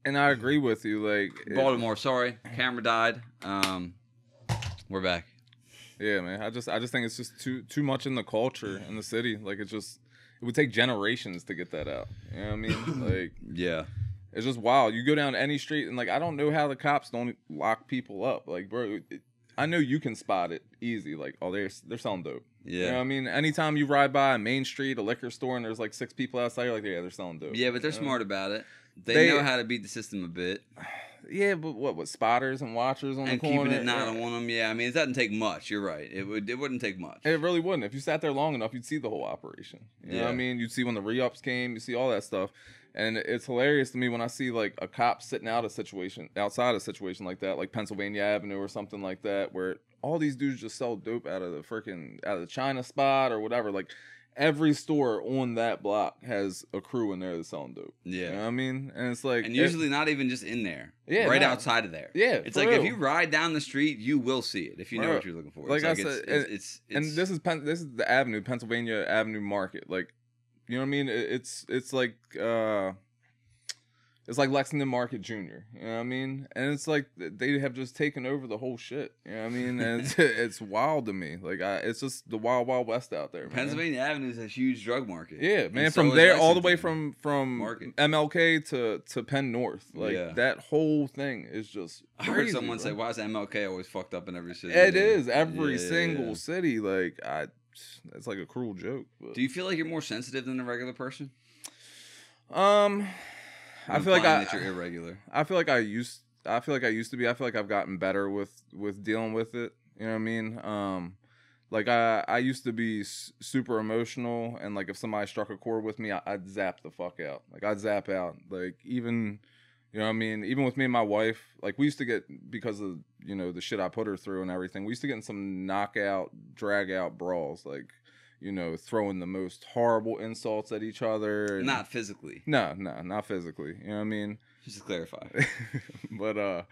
And I agree with you. Like Baltimore, sorry, camera died. We're back. Yeah, man. I just think it's just too much in the culture in the city. Like it would take generations to get that out. You know what I mean? Like Yeah. it's just wild. You go down any street and like I don't know how the cops don't lock people up. Like bro, I know you can spot it easy. Like oh they're selling dope. Yeah. You know what I mean? Anytime you ride by a main street, a liquor store, and there's like 6 people outside, you're like yeah they're selling dope. Yeah, but they're smart about it. They know how to beat the system a bit. Yeah, but what spotters and watchers on and the corner? keeping it not on them. Yeah, I mean, it doesn't take much. You're right. It wouldn't take much. It really wouldn't. If you sat there long enough, you'd see the whole operation. You know what I mean? You'd see when the re-ups came. You see all that stuff. And it's hilarious to me when I see like a cop sitting outside a situation like that, like Pennsylvania Avenue or something like that, where all these dudes just sell dope out of the China spot or whatever. Like every store on that block has a crew in there that's selling dope. Yeah. You know what I mean? And it's like... And usually not even just in there. Yeah. Right outside of there. Yeah. It's like real. if you ride down the street, you will see it if you know what you're looking for. Like I it's said, it's and this is the Avenue, Pennsylvania Avenue Market. Like You know what I mean? It's like Lexington Market Jr. You know what I mean? And it's like they have just taken over the whole shit. You know what I mean? And it's wild to me. Like it's just the wild, wild west out there. Man. Pennsylvania Avenue is a huge drug market. Yeah, man. So From is there all the way Lexington from Market. MLK to Penn North. Like that whole thing is just. I heard someone say, "Why is MLK always fucked up in every city?" It is every single city. Like it's like a cruel joke. But. Do you feel like you're more sensitive than a regular person? I feel like that you're irregular. I feel like I used to be. I feel like I've gotten better with dealing with it. You know what I mean? Like I used to be super emotional, and like if somebody struck a chord with me, I'd zap the fuck out. Like I'd zap out. Like even, you know what I mean? Even with me and my wife, like we used to get, because of, you know, the shit I put her through and everything, we used to get in some knockout, drag out brawls. Like, you know, throwing the most horrible insults at each other. And not physically. No, not physically. You know what I mean? Just to clarify. But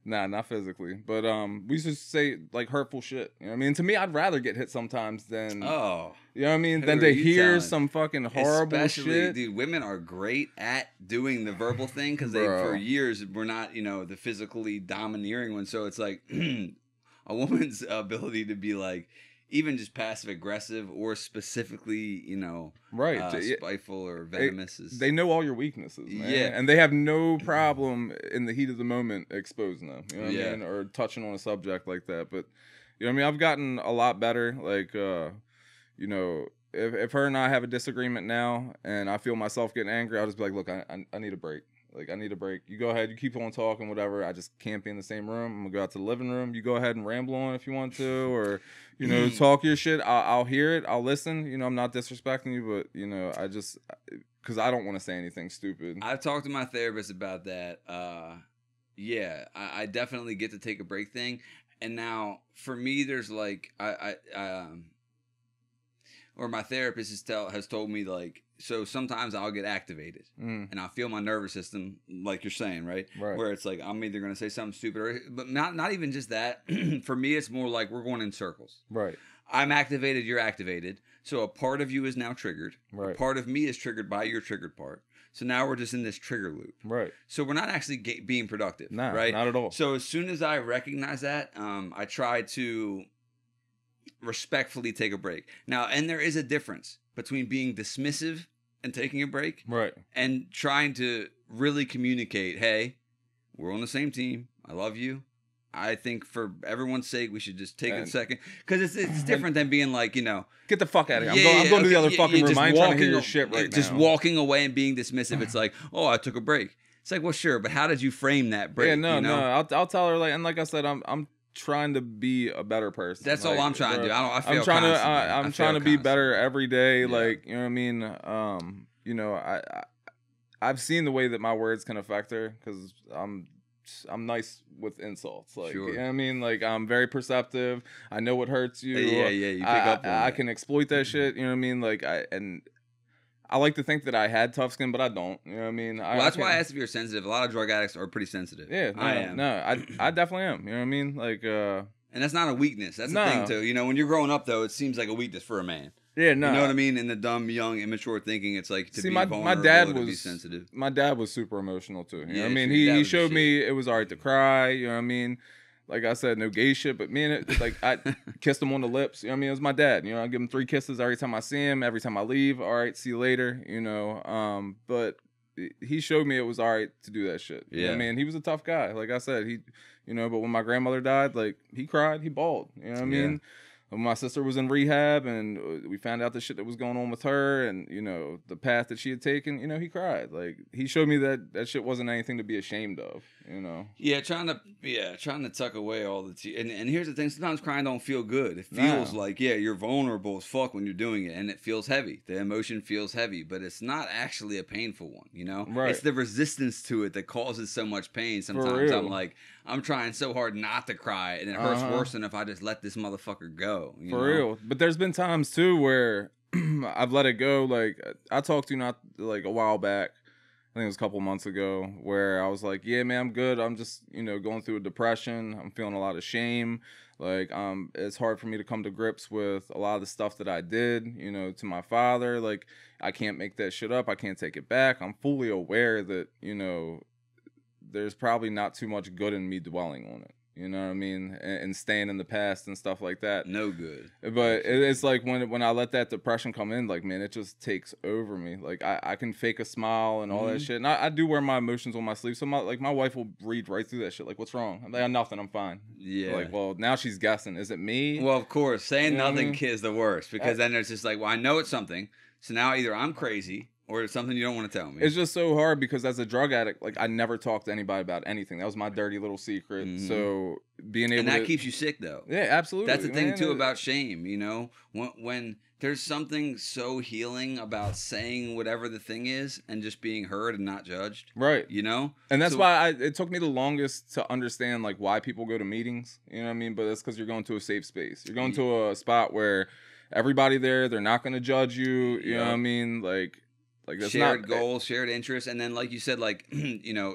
not physically. But we used to say like hurtful shit. You know what I mean? To me, I'd rather get hit sometimes than you know what I mean? Than to hear some fucking horrible shit. Dude, women are great at doing the verbal thing because they for years were not, you know, the physically domineering one. So it's like a woman's ability to be like, even just passive aggressive or specifically, you know, spiteful or venomous. They know all your weaknesses, man. Yeah. And they have no problem in the heat of the moment exposing them, you know what I mean? Or touching on a subject like that. But, you know what I mean? I've gotten a lot better. Like, you know, if her and I have a disagreement now and I feel myself getting angry, I'll just be like, look, I need a break. Like, I need a break. You go ahead. You keep on talking, whatever. I just can't be in the same room. I'm going to go out to the living room. You go ahead and ramble on if you want to, or, you know, talk your shit. I'll hear it. I'll listen. You know, I'm not disrespecting you, but, you know, I just, because I don't want to say anything stupid. I've talked to my therapist about that. Yeah, I definitely get to take a break thing. And now, for me, there's like, or my therapist has told me, like, so sometimes I'll get activated and I'll feel my nervous system, like you're saying, right? Where it's like, I'm either going to say something stupid but not even just that. For me, it's more like we're going in circles. Right. I'm activated, you're activated. So a part of you is now triggered. Right. A part of me is triggered by your triggered part. So now we're just in this trigger loop. Right. So we're not actually being productive. No, right? Not at all. So as soon as I recognize that, I try to respectfully take a break. Now, and there is a difference between being dismissive and taking a break, right, and trying to really communicate, hey, we're on the same team. I love you. I think for everyone's sake, we should just take a second, because it's different than being like, you know, get the fuck out of here. I'm going to the other fucking room. I ain't trying to hear your shit right now. Just walking away and being dismissive. It's like, oh, I took a break. It's like, well, sure, but how did you frame that break? Yeah, no, you know? no. I'll tell her, like, and like I said, I'm trying to be a better person. That's like, all I'm trying to do. I'm trying to be better every day. Yeah. Like, you know what I mean? You know, I've seen the way that my words can affect her, because I'm nice with insults. Like, you know what I mean? Like, I'm very perceptive. I know what hurts you. Yeah. You pick up on I can exploit that shit. You know what I mean? Like, I like to think that I had tough skin, but I don't. You know what I mean? Well, that's why I asked if you're sensitive. A lot of drug addicts are pretty sensitive. Yeah, I am. No, I definitely am. You know what I mean? Like, and that's not a weakness. That's the thing too. You know, when you're growing up, though, it seems like a weakness for a man. Yeah, no. You know what I mean? In the dumb, young, immature thinking, it's like to be vulnerable, my dad was, to be sensitive. My dad was super emotional too. You know what I mean? He showed me it was all right to cry. You know what I mean? Like I said, no gay shit, but man, like I kissed him on the lips. You know what I mean? It was my dad. You know, I give him 3 kisses every time I see him, every time I leave. All right, see you later. You know, but he showed me it was all right to do that shit. You know what I mean? He was a tough guy. Like I said, you know, but when my grandmother died, like he cried, he bawled. You know what I mean? When my sister was in rehab and we found out the shit that was going on with her and, you know, the path that she had taken, you know, he cried. Like, he showed me that shit wasn't anything to be ashamed of, you know? Yeah, trying to tuck away all the and here's the thing, sometimes crying don't feel good. It feels like, you're vulnerable as fuck when you're doing it, and it feels heavy. The emotion feels heavy, but it's not actually a painful one, you know? Right. It's the resistance to it that causes so much pain. Sometimes I'm like, I'm trying so hard not to cry, and it hurts worse than if I just let this motherfucker go. You know? Real. But there's been times too where I've let it go. Like, I talked to you not like a while back, I think it was a couple months ago, where I was like, yeah, man, I'm good. I'm just, going through a depression. I'm feeling a lot of shame. Like, it's hard for me to come to grips with a lot of the stuff that I did, to my father. Like, I can't make that shit up. I can't take it back. I'm fully aware that, there's probably not too much good in me dwelling on it. You know what I mean? And staying in the past and stuff like that. No good. But it's like when I let that depression come in, like, man, it just takes over me. Like, I can fake a smile and all that shit. And I do wear my emotions on my sleeve. So my wife will read right through that shit. Like, what's wrong? I'm like, nothing, I'm fine. Yeah. Like, well, now she's guessing. Is it me? Well, of course. Saying nothing I mean? is the worst, because then it's just like, well, I know it's something. So now either I'm crazy or it's something you don't want to tell me. It's just so hard because as a drug addict, like, I never talked to anybody about anything. That was my dirty little secret. So being able and that to... keeps you sick, though. Yeah, absolutely. That's the thing, too, about shame, When there's something so healing about saying whatever the thing is and just being heard and not judged. Right. And that's why it took me the longest to understand, like, why people go to meetings. You know what I mean? But it's because you're going to a safe space. You're going to a spot where everybody there, they're not going to judge you. You know what I mean? Like that's shared not goals, shared interests, and then, like you said, like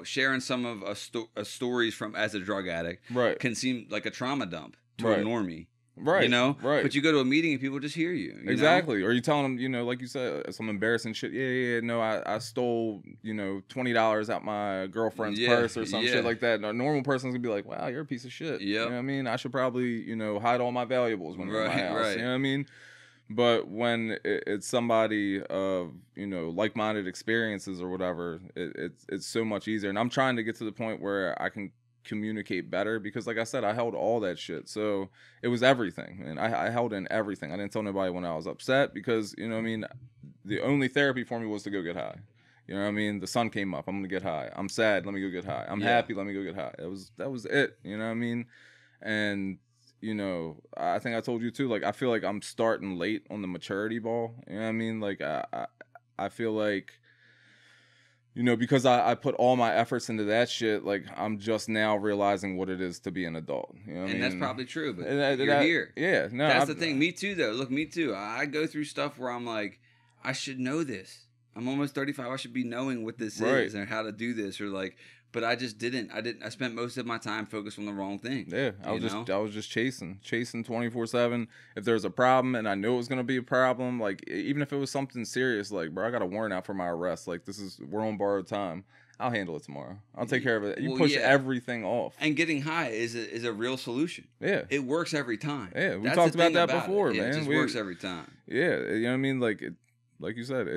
sharing some of stories from as a drug addict, right, can seem like a trauma dump to a normie, right? Right. But you go to a meeting and people just hear you. Exactly. Or you telling them, like you said, some embarrassing shit. Yeah. No, I stole, $20 out my girlfriend's purse or some shit like that. And a normal person's gonna be like, wow, you're a piece of shit. Yeah. You know what I mean? I should probably, hide all my valuables when I'm in my house. Right. You know what I mean? But when it's somebody of, like-minded experiences or whatever, it's so much easier. And I'm trying to get to the point where I can communicate better because, like I said, I held all that shit. So it was everything. And I held in everything. I didn't tell nobody when I was upset because, the only therapy for me was to go get high. You know what I mean? The sun came up. I'm going to get high. I'm sad. Let me go get high. I'm happy. Let me go get high. That was it. You know what I mean? And... I think I told you too, like, I feel like I'm starting late on the maturity ball. You know what I mean? Like, I feel like, because I put all my efforts into that shit, like, I'm just now realizing what it is to be an adult. You know what I mean? That's probably true, but you're here. Yeah. No, that's the thing. Me too, though. Look, me too. I go through stuff where I'm like, I should know this. I'm almost 35. I should be knowing what this is and how to do this, or like... But I just didn't. I spent most of my time focused on the wrong thing. Yeah, I was just chasing 24/7. If there's a problem and I knew it was gonna be a problem, like even if it was something serious, like, bro, I got a warrant out for my arrest. Like, we're on borrowed time. I'll handle it tomorrow. I'll take care of it. You push everything off. And getting high is a real solution. Yeah, it works every time. Yeah, we talked about that before, man. It just works every time. Yeah, you know what I mean. Like you said,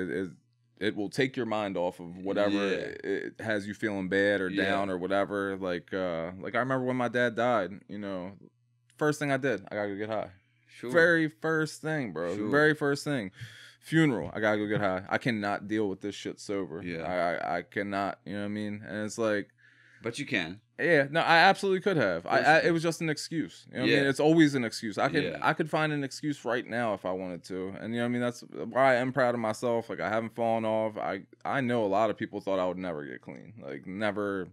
it will take your mind off of whatever it has you feeling bad or down or whatever. Like I remember when my dad died, first thing I did, I gotta go get high. Sure. Very first thing, bro. Sure. Very first thing. Funeral, I gotta go get high. I cannot deal with this shit sober. Yeah. I cannot, you know what I mean? And it's like... But you can. Yeah, no, I absolutely could have. It was just an excuse. You know what I mean? It's always an excuse. I could find an excuse right now if I wanted to. And you know what I mean? That's why I am proud of myself. Like, I haven't fallen off. I know a lot of people thought I would never get clean. Like, never,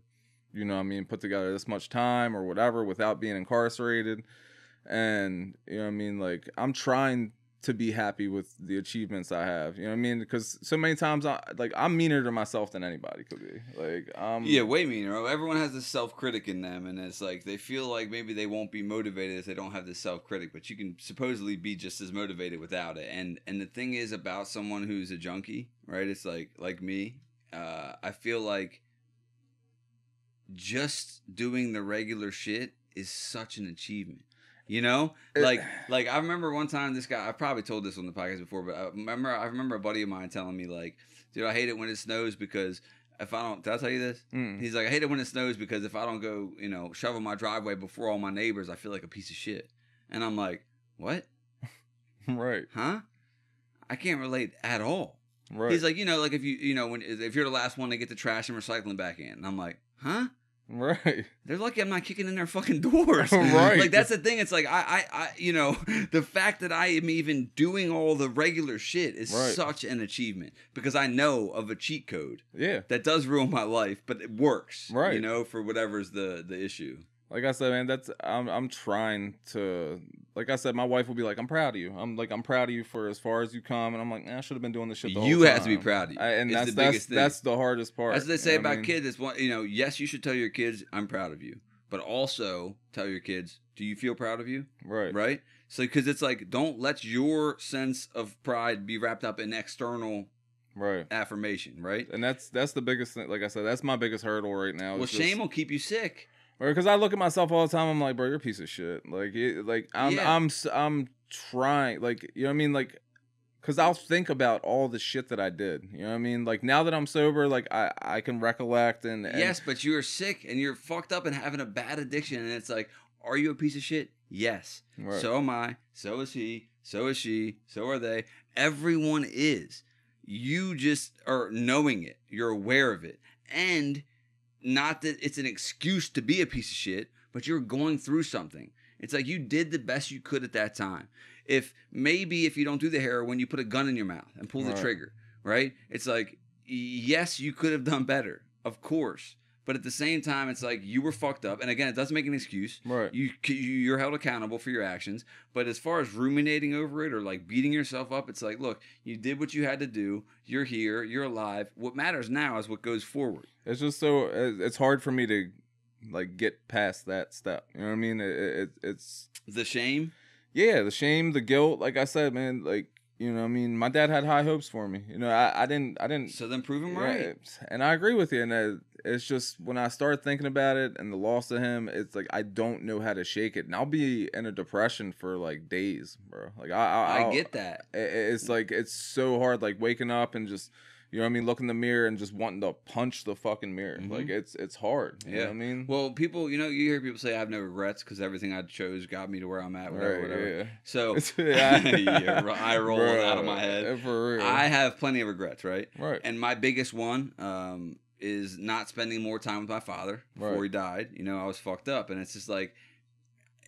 you know what I mean, put together this much time or whatever without being incarcerated. And, you know what I mean? Like, I'm trying to be happy with the achievements I have, you know what I mean? Because so many times I'm meaner to myself than anybody could be. Like, way meaner. Everyone has this self-critic in them, and it's like they feel like maybe they won't be motivated if they don't have this self-critic, but you can supposedly be just as motivated without it. And the thing is about someone who's a junkie, right? It's like me. I feel like just doing the regular shit is such an achievement. Like I remember one time this guy, I probably told this on the podcast before, but I remember a buddy of mine telling me, like, dude, I hate it when it snows because if I don't, did I tell you this? He's like, I hate it when it snows because if I don't go, shovel my driveway before all my neighbors, I feel like a piece of shit. And I'm like, what? Right. Huh? I can't relate at all. Right. He's like, like if if you're the last one to get the trash and recycling back in. And I'm like, huh? Right. They're lucky I'm not kicking in their fucking doors. Right. Like, that's the thing. It's like, I the fact that I am even doing all the regular shit is such an achievement because I know of a cheat code. Yeah. That does ruin my life, but it works. Right. For whatever's the issue. Like I said, man, I'm trying to, like I said, my wife will be like, I'm proud of you. I'm proud of you for as far as you come, and I'm like, I should have been doing this shit the whole time. You have to be proud of you. And it's that's the biggest thing. That's the hardest part. That's what they say you know what about I mean? kids. It's one, yes, you should tell your kids, I'm proud of you, but also tell your kids, do you feel proud of you? Right. Right. So, because it's like, don't let your sense of pride be wrapped up in external Right. affirmation. Right. And that's the biggest thing. Like I said, that's my biggest hurdle right now. Well, shame will keep you sick. Because I look at myself all the time. I'm like, bro, you're a piece of shit. Like, I'm trying. Like, you know what I mean? Like, because I'll think about all the shit that I did. You know what I mean? Like, now that I'm sober, like, I can recollect and yes, but you're sick and you're fucked up and having a bad addiction. And it's like, are you a piece of shit? Yes. Right. So am I. So is he. So is she. So are they. Everyone is. You just are knowing it. You're aware of it. And not that it's an excuse to be a piece of shit, but you're going through something. It's like you did the best you could at that time. If you don't do the heroin, you put a gun in your mouth and pull the trigger, right? It's like, yes, you could have done better, of course. But at the same time, it's like you were fucked up. And again, it doesn't make an excuse. Right. You're held accountable for your actions. But as far as ruminating over it or like beating yourself up, it's like, look, you did what you had to do. You're here. You're alive. What matters now is what goes forward. It's just so it's hard for me to like get past that step. You know what I mean? It's the shame. Yeah, the shame, the guilt. Like I said, man, like, you know what I mean? My dad had high hopes for me. You know, I didn't. So then prove him right. And I agree with you. And it's just when I start thinking about it and the loss of him, it's like I don't know how to shake it. And I'll be in a depression for like days, bro. Like I get that. It's like it's so hard, like waking up and just, you know what I mean, look in the mirror and just wanting to punch the fucking mirror. Mm-hmm. Like it's hard. You know what I mean? Well, people, you hear people say I have no regrets because everything I chose got me to where I'm at, whatever. Yeah. So Yeah. I roll it out of my head. For real. I have plenty of regrets, right? Right. And my biggest one is not spending more time with my father before he died. I was fucked up, and it's just like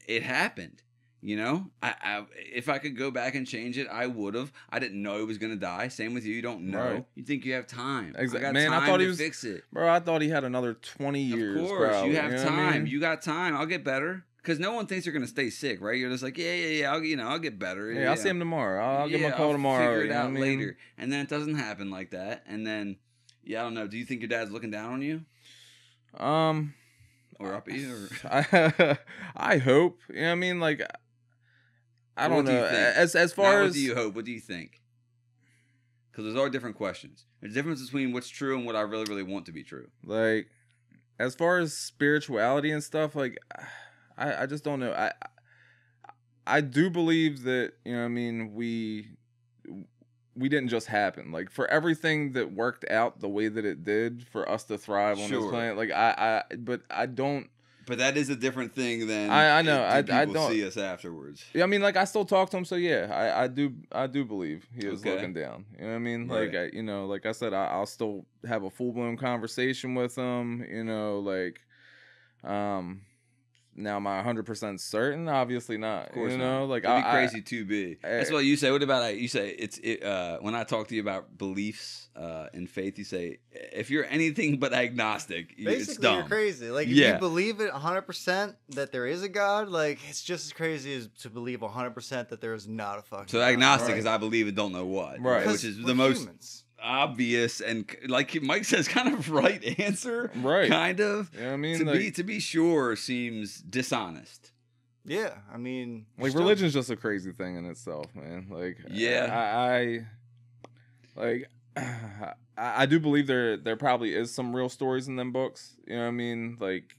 it happened. I if I could go back and change it, I would have. I didn't know he was gonna die. Same with you. You don't know. Right. You think you have time. Exactly. Man, I thought he was fix it. Bro, I thought he had another 20 years. Of course, probably, you have time. I mean? You got time. I'll get better. Because no one thinks you're gonna stay sick, right? You're just like, yeah. I'll get better. Yeah, I'll see him tomorrow. I'll give him a call tomorrow. Figure it out later. later. And then it doesn't happen like that. And then, I don't know. Do you think your dad's looking down on you? Or up at you? Or? I hope. You know what I mean? Like, I don't know. As far as what do you hope? What do you think? Because there's all different questions. There's a difference between what's true and what I really, really want to be true. Like, as far as spirituality and stuff, like, I just don't know. I do believe that, you know what I mean, we didn't just happen. Like, for everything that worked out the way that it did for us to thrive on this planet, like, but I don't. But that is a different thing than I know. I don't see us afterwards. Yeah, I mean, like, I still talk to him, so yeah, I do believe he is looking down. You know what I mean? Right. Like, like I said, I'll still have a full blown conversation with him. Like, now am I 100% certain? Obviously not. Of course not. Like, it'd be crazy to be. That's what you say. What about you say when I talk to you about beliefs and faith, you say if you're anything but agnostic, basically it's dumb. You're crazy. Like if you believe it 100% that there is a God, like it's just as crazy as to believe 100% that there is not a fucking. So agnostic is I believe and don't know what, right? Which is the most humans. Obvious and, like Mike says, kind of right answer, right? Kind of. Yeah, I mean, to be sure seems dishonest. Yeah, I mean, like religion's just a crazy thing in itself, man. Like, yeah, I do believe there probably is some real stories in them books. You know what I mean? Like,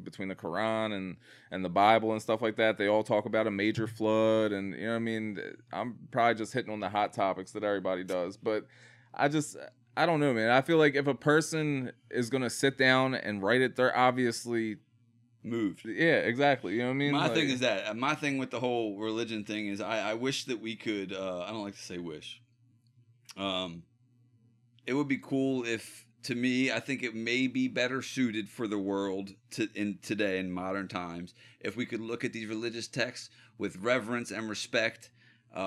between the Quran and the Bible and stuff like that, they all talk about a major flood, and you know what I mean. I'm probably just hitting on the hot topics that everybody does, but I don't know, man. I feel like if a person is gonna sit down and write it, they're obviously moved. Yeah, exactly. You know what I mean? My thing is that my thing with the whole religion thing is I wish that we could. I don't like to say wish. It would be cool if, to me, I think it may be better suited for the world today in modern times if we could look at these religious texts with reverence and respect.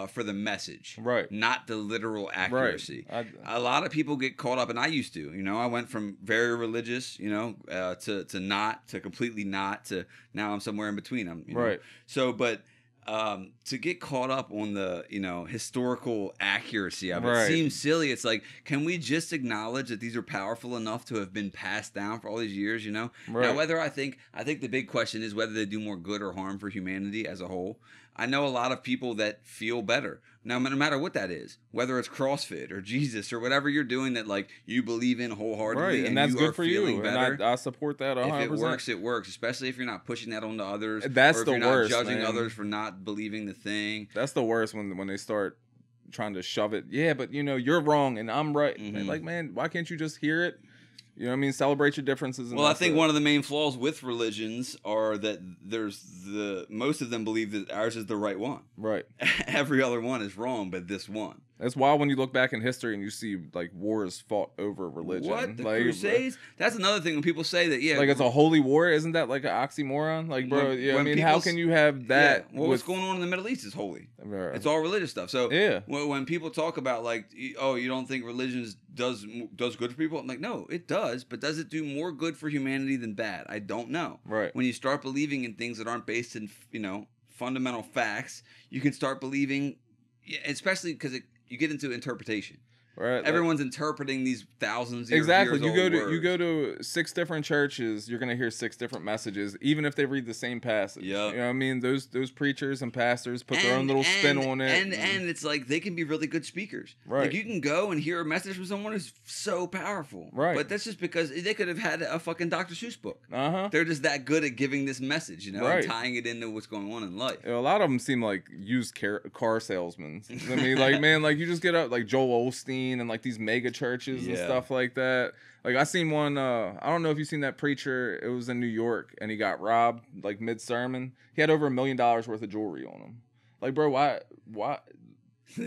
for the message, Right. not the literal accuracy. A lot of people get caught up, and I used to. I went from very religious, to not, to completely not, to now I'm somewhere in between. Right. So, but to get caught up on the historical accuracy of it seems silly. It's like, can we just acknowledge that these are powerful enough to have been passed down for all these years? Now, whether I think the big question is whether they do more good or harm for humanity as a whole. I know a lot of people that feel better. Now, no matter what that is, whether it's CrossFit or Jesus or whatever you're doing that like you believe in wholeheartedly, right, and that's you good are for feeling you. better. And I support that 100%. If it works, it works. Especially if you're not pushing that onto others. That's or if the you're not worst, judging man. others for not believing the thing. That's the worst when they start trying to shove it. Yeah, but you're wrong and I'm right. Mm-hmm. Like, man, why can't you just hear it? You know what I mean? Celebrate your differences. And Well, I think one of the main flaws with religions are that most of them believe that ours is the right one. Right. Every other one is wrong, but this one. That's why when you look back in history and you see like wars fought over religion. What? The like, Crusades? That's another thing when people say that, like it's a holy war. Isn't that like an oxymoron? Like, bro, I mean, how can you have that? Yeah. Well, what's going on in the Middle East is holy. Right. It's all religious stuff. So yeah. when people talk about like, oh, you don't think religion does good for people? I'm like, no, it does. But does it do more good for humanity than bad? I don't know. Right. When you start believing in things that aren't based in, fundamental facts, you can start believing, especially because you get into interpretation. Right. Everyone's interpreting these thousands of exactly. years You go to 6 different churches, you're gonna hear 6 different messages, even if they read the same passage. Yep. You know what I mean? Those preachers and pastors put their own little spin on it. And it's like they can be really good speakers. Right. Like you can go and hear a message from someone who's so powerful. Right. But that's just because they could have had a fucking Dr. Seuss book. Uh-huh. They're just that good at giving this message, right. and tying it into what's going on in life. A lot of them seem like used car salesmen. I mean, like, man, like you just get up like Joel Osteen and like these mega churches and stuff like that. Like I seen one, I don't know if you've seen that preacher. It was in New York and he got robbed like mid sermon. He had over $1 million worth of jewelry on him. Like, bro, why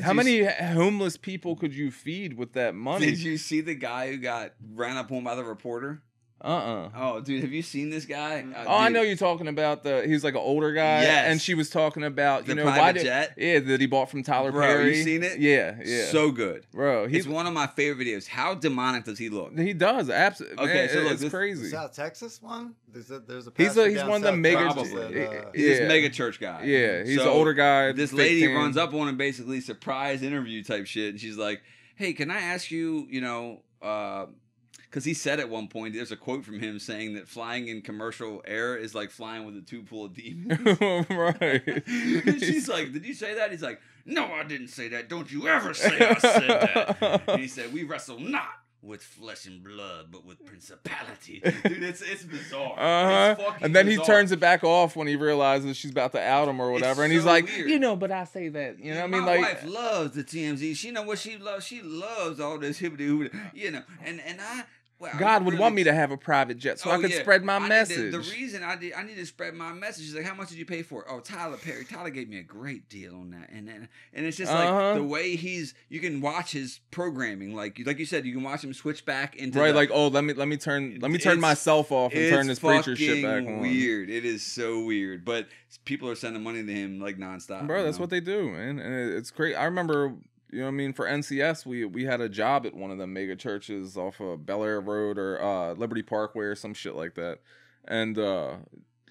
how many homeless people could you feed with that money? Did you see the guy who got ran up on by the reporter? Oh, dude, have you seen this guy? I know you're talking about he's like an older guy. Yes. And she was talking about, the private jet? Yeah, that he bought from Tyler Bro, Perry. you seen it? Yeah. So good. Bro, it's one of my favorite videos. How demonic does he look? He does, absolutely. Okay, man, so look, it's crazy. The South Texas one? There's a he's one of the mega He's a mega church guy. Yeah, he's an older guy. This lady runs up on him, basically surprise interview type shit, and she's like, "Hey, can I ask you, because he said at one point, there's a quote from him saying that flying in commercial air is like flying with a tube full of demons." Right. And she's like, "Did you say that?" He's like, "No, I didn't say that. Don't you ever say I said that." And he said, "We wrestle not with flesh and blood, but with principality." Dude, it's bizarre. Uh-huh. It's and then bizarre. he turns it back off when he realizes she's about to out him or whatever. And he's so like, weird. but I say that. You know what I mean? My Like, wife loves the TMZ. She know what she loves. She loves all this hibbity hoobity, and I. Well, God would want me to have a private jet so I could spread my message. The reason I need to spread my message is like, how much did you pay for it? Oh, Tyler Perry. Tyler gave me a great deal on that, and it's just like the way you can watch his programming, like you said, you can watch him switch back into like, oh, let me turn myself off and turn this preacher shit back on. Weird. It is so weird, but people are sending money to him like nonstop. Bro, that's what they do, man, and it's great. I remember. You know what I mean? For NCS, we had a job at one of them mega churches off of Bel Air Road or Liberty Parkway or some shit like that. And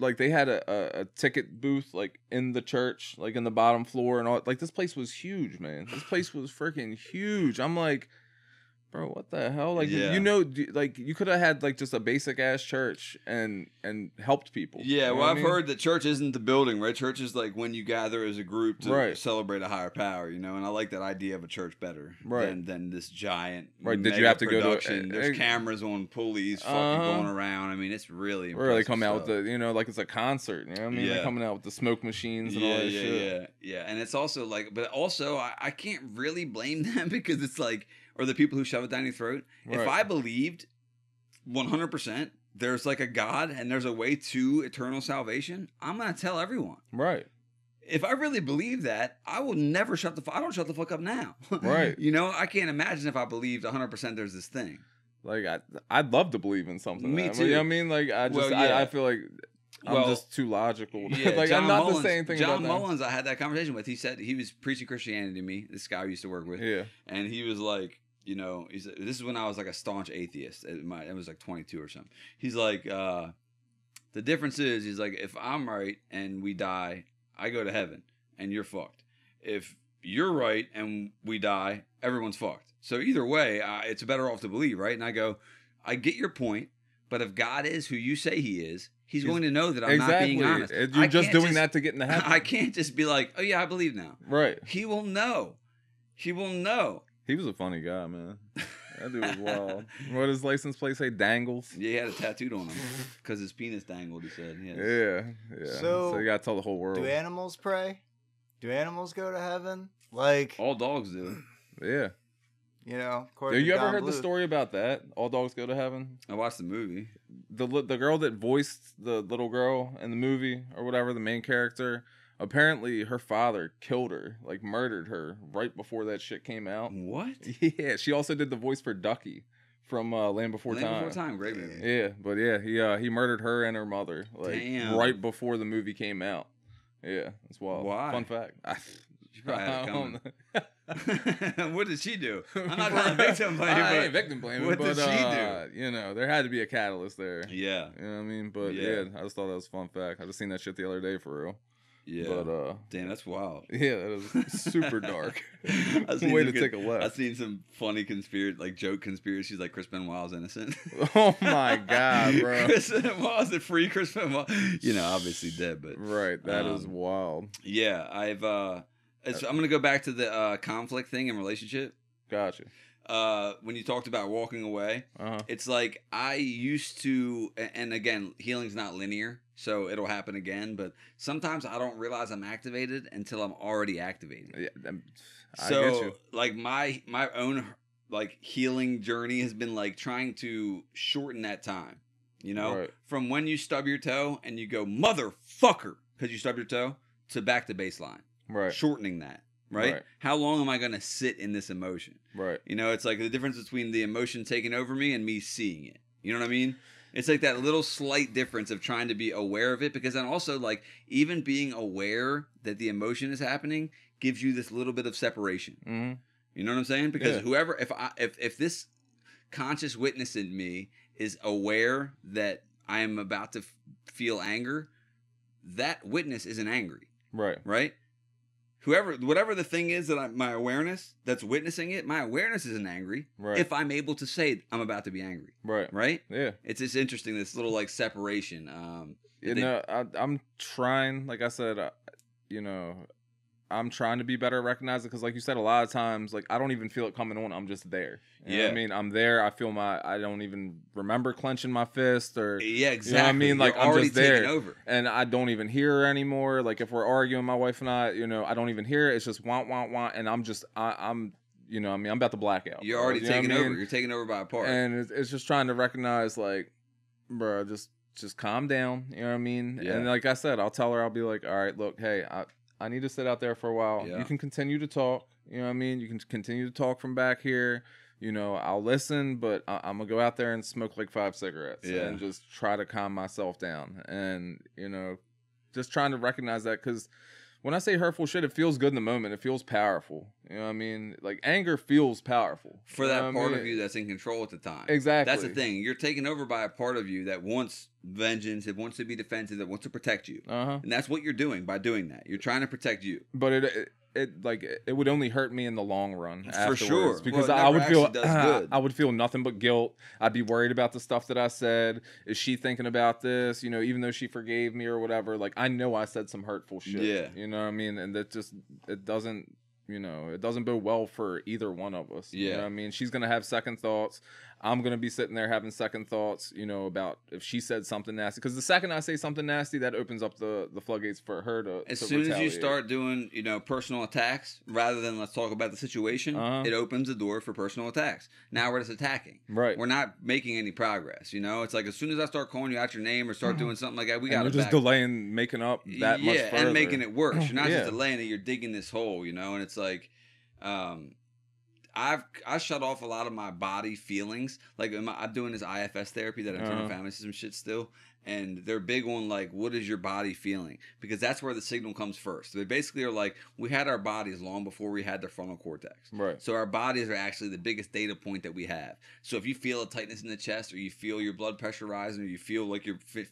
like they had a ticket booth like in the church, like in the bottom floor and all. Like this place was huge, man. This place was freaking huge. I'm like, bro, what the hell? Like, like you could have had like just a basic ass church and helped people. Yeah, you know well, what I've I mean? heard that church isn't the building, right? Church is like when you gather as a group to celebrate a higher power, and I like that idea of a church better than this giant. Right? Did you have to go to? There's cameras on pulleys fucking going around. I mean, it's really impressive. Or they come out with the, like it's a concert. You know what I mean? They're coming out with the smoke machines and all that shit. Yeah. And it's also like, but also I can't really blame them because it's like. Or the people who shove it down your throat. Right. If I believed 100% there's like a God and there's a way to eternal salvation, I'm going to tell everyone. Right. If I really believe that, I will never I don't shut the fuck up now. Right. I can't imagine if I believed 100% there's this thing. Like, I'd love to believe in something. Me too. You know what I mean? Like, I feel like... I'm just too logical. Yeah, like John I'm not Mullins, the same thing. John about Mullins, I had that conversation with. He said he was preaching Christianity to me. This guy I used to work with. Yeah. And he was like, you know, he said, this is when I was like a staunch atheist. It was like 22 or something. He's like, the difference is, he's like, if I'm right and we die, I go to heaven and you're fucked. If you're right and we die, everyone's fucked. So either way, it's better off to believe, right? And I go, I get your point, but if God is who you say he is, he's going to know that I'm not being honest. You're just doing that to get in the heaven. I can't just be like, oh yeah, I believe now. Right. He will know. He will know. He was a funny guy, man. That dude was wild. What does his license plate say? Dangles? Yeah, he had it tattooed on him because his penis dangled, he said. Yeah. So you got to tell the whole world. Do animals pray? Do animals go to heaven? Like, all dogs do. Yeah. You know, have you ever heard the story about that? All dogs go to heaven? I watched the movie. The girl that voiced the little girl in the movie or whatever, the main character, apparently her father killed her, like murdered her right before that shit came out. What? Yeah, she also did the voice for Ducky from Land Before Time. Land Before Time, great movie. Yeah, but yeah, he murdered her and her mother like right before the movie came out. Yeah, that's wild. Why? Fun fact. She probably had it coming. What did she do? I'm not trying to victim blame her. I ain't victim blaming. What but, did she do? You know, there had to be a catalyst there. Yeah. You know what I mean? But yeah, I just thought that was a fun fact. I just seen that shit the other day for real. Yeah. But damn, that's wild. Yeah, that was super dark. Way to take a left. I've seen some funny joke conspiracies like Chris Benoit's innocent. Oh my god, bro. Chris Benoit's the free Chris Benoit. You know, obviously dead, but right, that is wild. Yeah, I'm gonna go back to the conflict thing in relationship. Gotcha. When you talked about walking away, it's like I used to, and again, healing's not linear, so it'll happen again. But sometimes I don't realize I'm activated until I'm already activated. Yeah, I so get you. like my own like healing journey has been like trying to shorten that time. You know, from when you stub your toe and you go motherfucker because you stub your toe to back to baseline. Right. Shortening that. Right? How long am I going to sit in this emotion? Right. You know, it's like the difference between the emotion taking over me and me seeing it. You know what I mean? It's like that little slight difference of trying to be aware of it, because then also like even being aware that the emotion is happening gives you this little bit of separation. Mm-hmm. You know what I'm saying? Because whoever, if this conscious witness in me is aware that I am about to feel anger, that witness isn't angry. Right. Right? Whatever the thing is that my awareness that's witnessing it, my awareness isn't angry. Right. If I'm able to say I'm about to be angry. Right. Right? Yeah. It's just interesting, this little like separation. I'm trying, like I said, I'm trying to be better at recognizing it, because like you said, a lot of times, like I don't even feel it coming on. I'm just there. You know what I mean? I'm there. I feel I don't even remember clenching my fist or. Yeah, exactly. You know what I mean? Like I'm just there. Over. And I don't even hear her anymore. Like if we're arguing, my wife and I don't even hear it. It's just want. And I'm just, I'm I'm about to black out. You're already taking over. You're taking over by a part. And it's just trying to recognize, like, bro, just calm down. You know what I mean? Yeah. And like I said, I'll tell her, I'll be like, all right, look, hey, I need to sit out there for a while. Yeah. You can continue to talk. You know what I mean? You can continue to talk from back here. I'll listen, but I'm going to go out there and smoke like 5 cigarettes and just try to calm myself down. And, just trying to recognize that, because when I say hurtful shit, it feels good in the moment. It feels powerful. You know what I mean? Like anger feels powerful. For that part of you that's in control at the time. Exactly. That's the thing. You're taken over by a part of you that wants vengeance, it wants to be defensive, that wants to protect you. And that's what you're doing by doing that. You're trying to protect you. But it would only hurt me in the long run afterwards. For sure. Because I would feel nothing but guilt. I'd be worried about the stuff that I said. Is she thinking about this? Even though she forgave me or whatever, like I know I said some hurtful shit. Yeah. You know what I mean? And that just, it doesn't bode well for either one of us. Yeah. You know what I mean? She's going to have second thoughts. I'm going to be sitting there having second thoughts, about if she said something nasty. Because the second I say something nasty, that opens up the floodgates for her to As soon retaliate. As you start doing, personal attacks, rather than let's talk about the situation, it opens the door for personal attacks. Now we're just attacking. Right. We're not making any progress, It's like as soon as I start calling you out your name or start doing something like that, we got to You're just delaying making up that much further. And making it worse. You're not just delaying it, you're digging this hole, and it's like... I shut off a lot of my body feelings. Like I'm doing this IFS therapy, that internal family system shit still, and they're big on like, what is your body feeling? Because that's where the signal comes first. They basically are like, we had our bodies long before we had the frontal cortex. Right. So our bodies are actually the biggest data point that we have. So if you feel a tightness in the chest, or you feel your blood pressure rising, or you feel like you're fit,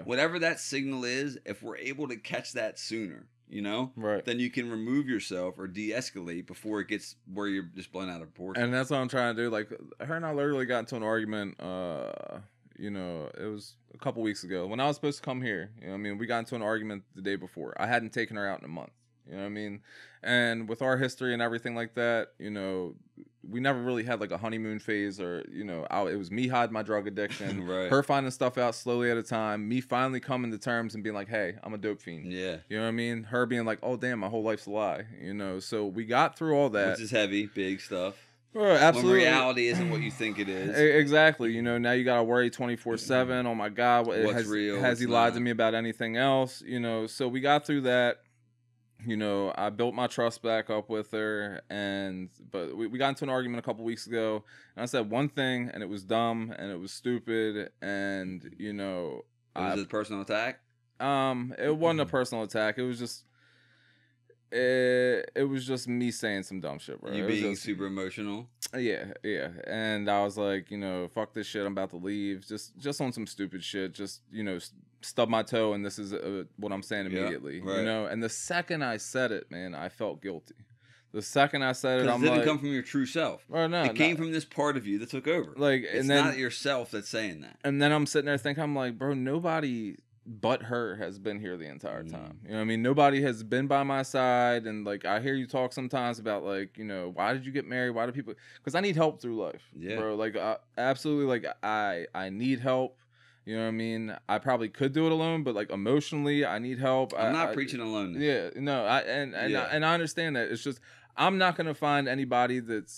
whatever that signal is, if we're able to catch that sooner, right, then you can remove yourself or de-escalate before it gets where you're just blown out of proportion. And that's what I'm trying to do. Like, her and I literally got into an argument. It was a couple weeks ago when I was supposed to come here. We got into an argument the day before. I hadn't taken her out in a month. You know what I mean? And with our history and everything like that, we never really had like a honeymoon phase, or it was me hiding my drug addiction, right, her finding stuff out slowly at a time, me finally coming to terms and being like, hey, I'm a dope fiend. Yeah. You know what I mean? Her being like, oh damn, my whole life's a lie. So we got through all that, which is heavy, big stuff. Absolutely. When reality isn't what you think it is. Exactly. Now you gotta worry 24/7. Oh my God, what's real? Has he lied to me about anything else? So we got through that. I built my trust back up with her, but we got into an argument a couple weeks ago, and I said one thing, and it was dumb, and it was stupid, and was it a personal attack? It wasn't a personal attack. It was just. It was just me saying some dumb shit, bro. You being super emotional. Yeah. And I was like, fuck this shit. I'm about to leave. Just on some stupid shit. Just stub my toe, and this is what I'm saying immediately. Right. And the second I said it, man, I felt guilty. The second I said it, I'm it didn't like, come from your true self. Oh, no, it came from this part of you that took over. Like, it's not yourself that's saying that. And then I'm sitting there thinking, I'm like, bro, nobody but her has been here the entire time. You know what I mean? Nobody has been by my side. And like, I hear you talk sometimes about like, why did you get married? Why do people? Because I need help through life, bro. Like, absolutely. Like, I need help. You know what I mean? I probably could do it alone, but like emotionally, I need help. I'm not preaching alone. Yeah, no. I understand that. It's just I'm not gonna find anybody that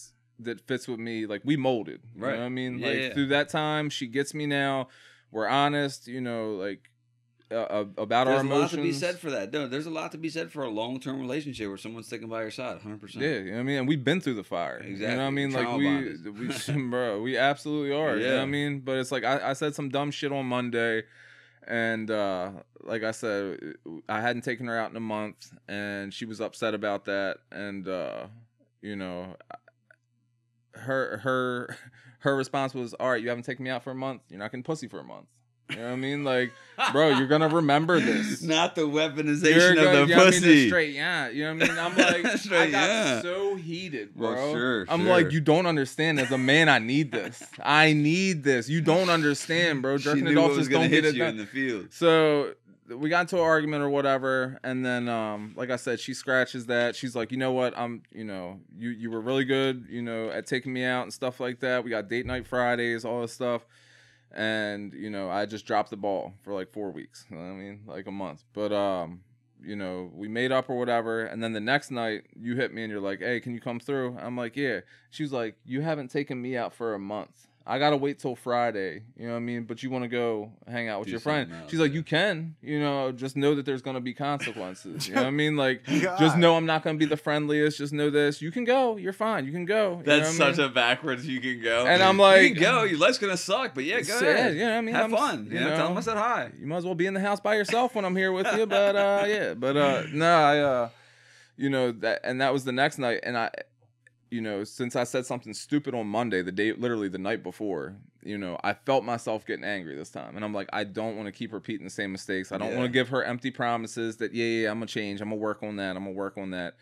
fits with me. Like, we molded. Right. You know what I mean? Like, through that time, she gets me now. We're honest. Like. About our emotions. There's a lot to be said for that. No, there's a lot to be said for a long-term relationship where someone's sticking by your side, 100%. Yeah, you know what I mean? And we've been through the fire. Exactly. You know what I mean? Like, bro, we absolutely are. You know what I mean? But it's like, I said some dumb shit on Monday, and like I said, I hadn't taken her out in a month, and she was upset about that, and her response was, all right, you haven't taken me out for a month, you're not getting pussy for a month. You know what I mean? Like, bro, you're gonna remember this. Not the weaponization of the pussy. Straight, yeah. You know what I mean? I'm like, I got so heated, bro. Well, sure. I'm like, you don't understand. As a man, I need this. I need this. You don't understand, bro. Jerking it off just don't get it done. In the field. So we got into an argument or whatever, and then like I said, she scratches that. She's like, you know what? You were really good, at taking me out and stuff like that. We got date night Fridays, all this stuff. And, I just dropped the ball for like 4 weeks. You know what I mean? Like a month. But, we made up or whatever. And then the next night you hit me and you're like, hey, can you come through? I'm like, yeah. She was like, you haven't taken me out for a month. I got to wait till Friday. You know what I mean? But you want to go hang out with your friend. She's like, you can, just know that there's going to be consequences. You know what I mean? Like, just know I'm not going to be the friendliest. Just know this. You can go. You're fine. You can go. That's such a backwards you can go. And I'm like, you can go. Your life's going to suck, but yeah, go ahead. Yeah, you know what I mean? Have fun. Tell them I said hi. You might as well be in the house by yourself when I'm here with you. But, yeah. But, no, that was the next night. And since I said something stupid on Monday, literally the night before, I felt myself getting angry this time. And I'm like, I don't want to keep repeating the same mistakes. I don't want to give her empty promises that, I'm going to change. I'm going to work on that.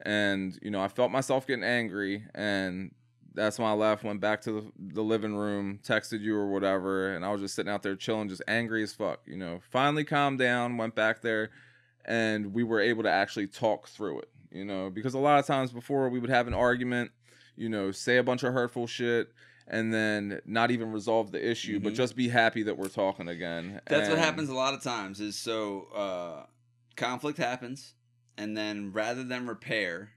And, I felt myself getting angry. And that's when I left, went back to the living room, texted you or whatever. And I was just sitting out there chilling, just angry as fuck. Finally calmed down, went back there, and we were able to actually talk through it. Because a lot of times before we would have an argument, say a bunch of hurtful shit and then not even resolve the issue, but just be happy that we're talking again. That's what happens a lot of times is conflict happens, and then rather than repair,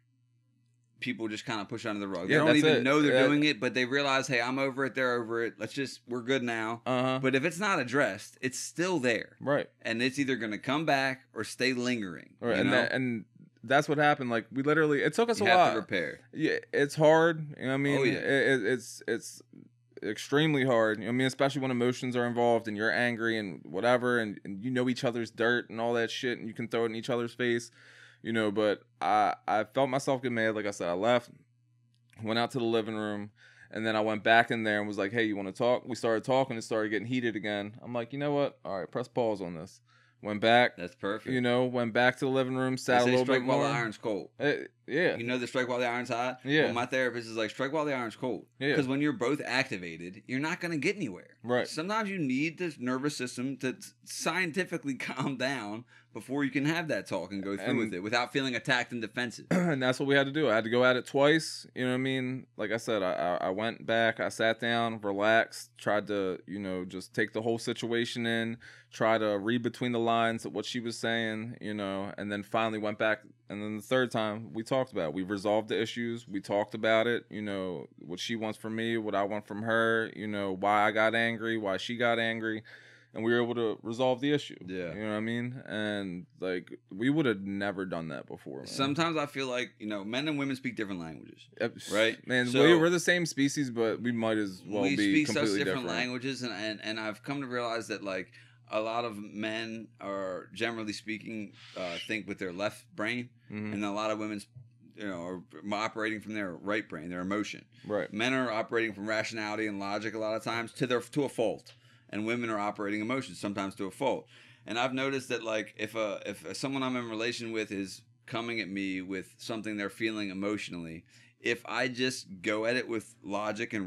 people just kind of push under the rug. They don't even know they're doing it, but they realize, hey, I'm over it, they're over it. We're good now. But if it's not addressed, it's still there. Right. And it's either going to come back or stay lingering. Right. And that's what happened. Like, we literally, it took us a while. You have to repair. Yeah, it's hard. You know what I mean? Oh, yeah. extremely hard. You know what I mean? Especially when emotions are involved and you're angry and whatever, and you know each other's dirt and all that shit, and you can throw it in each other's face, you know. But I felt myself get mad. Like I said, I left, went out to the living room, and then I went back in there and was like, hey, you want to talk? We started talking. It started getting heated again. I'm like, you know what? All right, press pause on this. Went back. That's perfect. You know, went back to the living room, They sat a say little strike bit while more. the iron's cold. Yeah. You know the strike while the iron's hot? Yeah. Well, my therapist is like, strike while the iron's cold. Yeah. Because when you're both activated, you're not going to get anywhere. Right. Sometimes you need the nervous system to scientifically calm down before you can have that talk and go through with it without feeling attacked and defensive. And that's what we had to do. I had to go at it twice. You know what I mean? Like I said, I went back, I sat down, relaxed, tried to, you know, just take the whole situation in, try to read between the lines of what she was saying, you know, and then finally went back. And then the third time we talked about it. We resolved the issues. We talked about it, you know, what she wants from me, what I want from her, you know, why I got angry, why she got angry. And we were able to resolve the issue. Yeah. You know what I mean? And like, we would have never done that before, man. Sometimes I feel like, you know, men and women speak different languages. Right? Man, So- we're the same species, but we might as well we be speak completely such different different. languages, and I've come to realize that, like, a lot of men are, generally speaking, think with their left brain, Mhm. and a lot of women, you know, are operating from their right brain, their emotion. Right. Men are operating from rationality and logic a lot of times to a fault, and women are operating emotions sometimes to a fault. And I've noticed that, like, if someone I'm in relation with is coming at me with something they're feeling emotionally, if I just go at it with logic and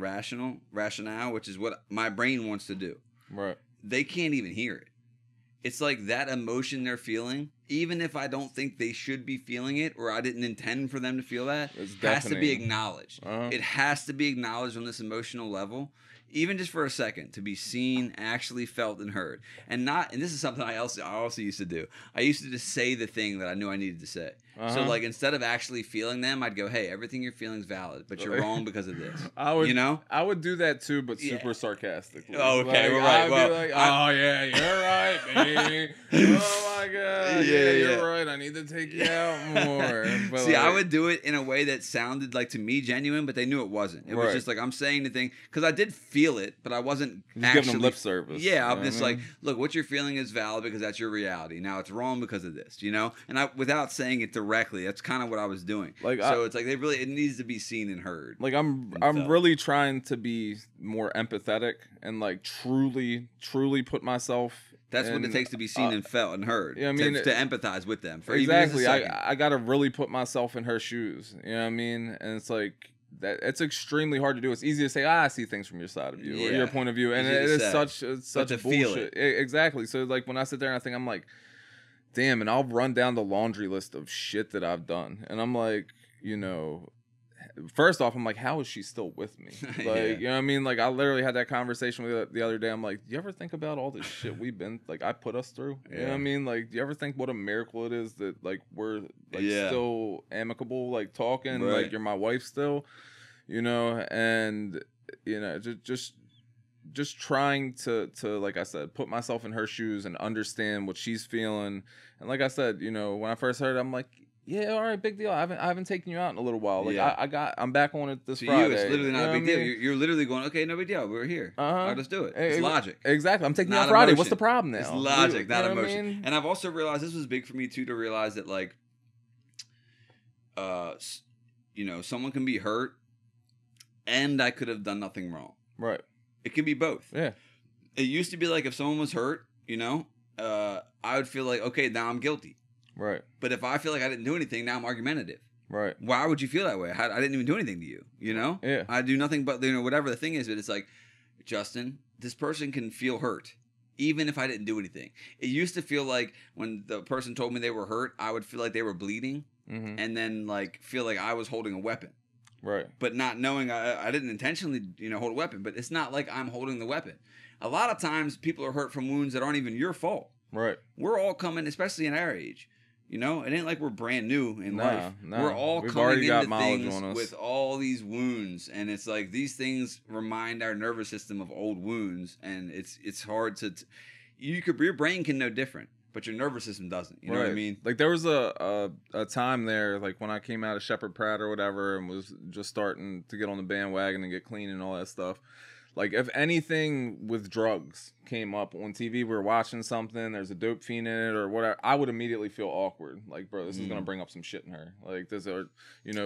rationale, which is what my brain wants to do, Right. they can't even hear it. It's like that emotion they're feeling, even if I don't think they should be feeling it or I didn't intend for them to feel that, It's has to be deafening. acknowledged. Uh-huh. It has to be acknowledged on this emotional level, even just for a second, to be seen, actually felt, and heard. And this is something I also used to do. I used to just say the thing that I knew I needed to say. So, Uh-huh. like, instead of actually feeling them, I'd go, hey, everything you're feeling is valid, but you're wrong because of this. I would, you know? I would do that too, but Yeah. super sarcastically. Oh, okay, Like, right. I'd Well, be like, I- oh yeah, you're right, baby. Oh my god, Yeah, you're yeah. right. I need to take you out more. But See, I like, would do it in a way that sounded like to me genuine, but they knew it wasn't. It was Right. just like I'm saying the thing because I did feel it, but I wasn't Just actually giving them lip service. Yeah, you I'm know just what I like, mean? look, what you're feeling is valid because that's your reality. Now it's wrong because of this, you know. And I, without saying it directly, that's kind of what I was doing. Like, so it's like it needs to be seen and heard. Like I'm felt. really trying to be more empathetic and like truly put myself. That's what it in, takes to be seen and felt and heard. yeah, I mean, to empathize with them. For even just a exactly. second. I gotta really put myself in her shoes. You know what I mean? And it's like that. It's extremely hard to do. It's easy to say, I see things from your side of view or Yeah. your point of view, and Easy to it is say. such But to bullshit. feel it. Exactly. So like when I sit there and I think, I'm like, damn, and I'll run down the laundry list of shit that I've done, and I'm like, you know. First off, I'm like, how is she still with me? Like, Yeah. you know what I mean? Like, I literally had that conversation with her the other day. I'm like, do you ever think about all this shit we've been, like, I put us through? You know what I Yeah. mean? Like, do you ever think what a miracle it is that, like, we're, like, Yeah. still amicable, like, talking, Right. like, you're my wife still, you know? And, you know, just trying to, like I said, put myself in her shoes and understand what she's feeling. And like I said, you know, when I first heard it, I'm like, yeah, all right, big deal. I haven't taken you out in a little while. Like Yeah. I'm back on it this To Friday. you, it's literally You not know a big what I deal. mean? You're literally going, okay, no big deal. We're here. Uh-huh. All right, let's do it. It's logic. Exactly. I'm taking you Not out Friday. emotion. What's the problem now? It's logic, You not know what I emotion. mean? And I've also realized this was big for me too, to realize that, like, you know, someone can be hurt, and I could have done nothing wrong. Right. It can be both. Yeah. It used to be like if someone was hurt, you know, I would feel like, okay, now I'm guilty. Right. But if I feel like I didn't do anything, now I'm argumentative. Right. Why would you feel that way? I didn't even do anything to you, you know? Yeah. I do nothing but, you know, whatever the thing is, but it's like, Justin, this person can feel hurt, even if I didn't do anything. It used to feel like when the person told me they were hurt, I would feel like they were bleeding Mm-hmm. and then, like, feel like I was holding a weapon. Right. But not knowing I didn't intentionally, you know, hold a weapon. But it's not like I'm holding the weapon. A lot of times people are hurt from wounds that aren't even your fault. Right. We're all coming, especially in our age. You know, it ain't like we're brand new in life. Nah. We're all We've coming already got into mileage things on us. with all these wounds, and it's like these things remind our nervous system of old wounds, and it's hard to. Your brain can know different, but your nervous system doesn't. You know what I mean? Like there was a time there, like when I came out of Shepherd Pratt or whatever, and was just starting to get on the bandwagon and get clean and all that stuff. like if anything with drugs came up on TV, we were watching something, there's a dope fiend in it or whatever, I would immediately feel awkward. Like, bro, this is gonna bring up some shit in her. Like, this, or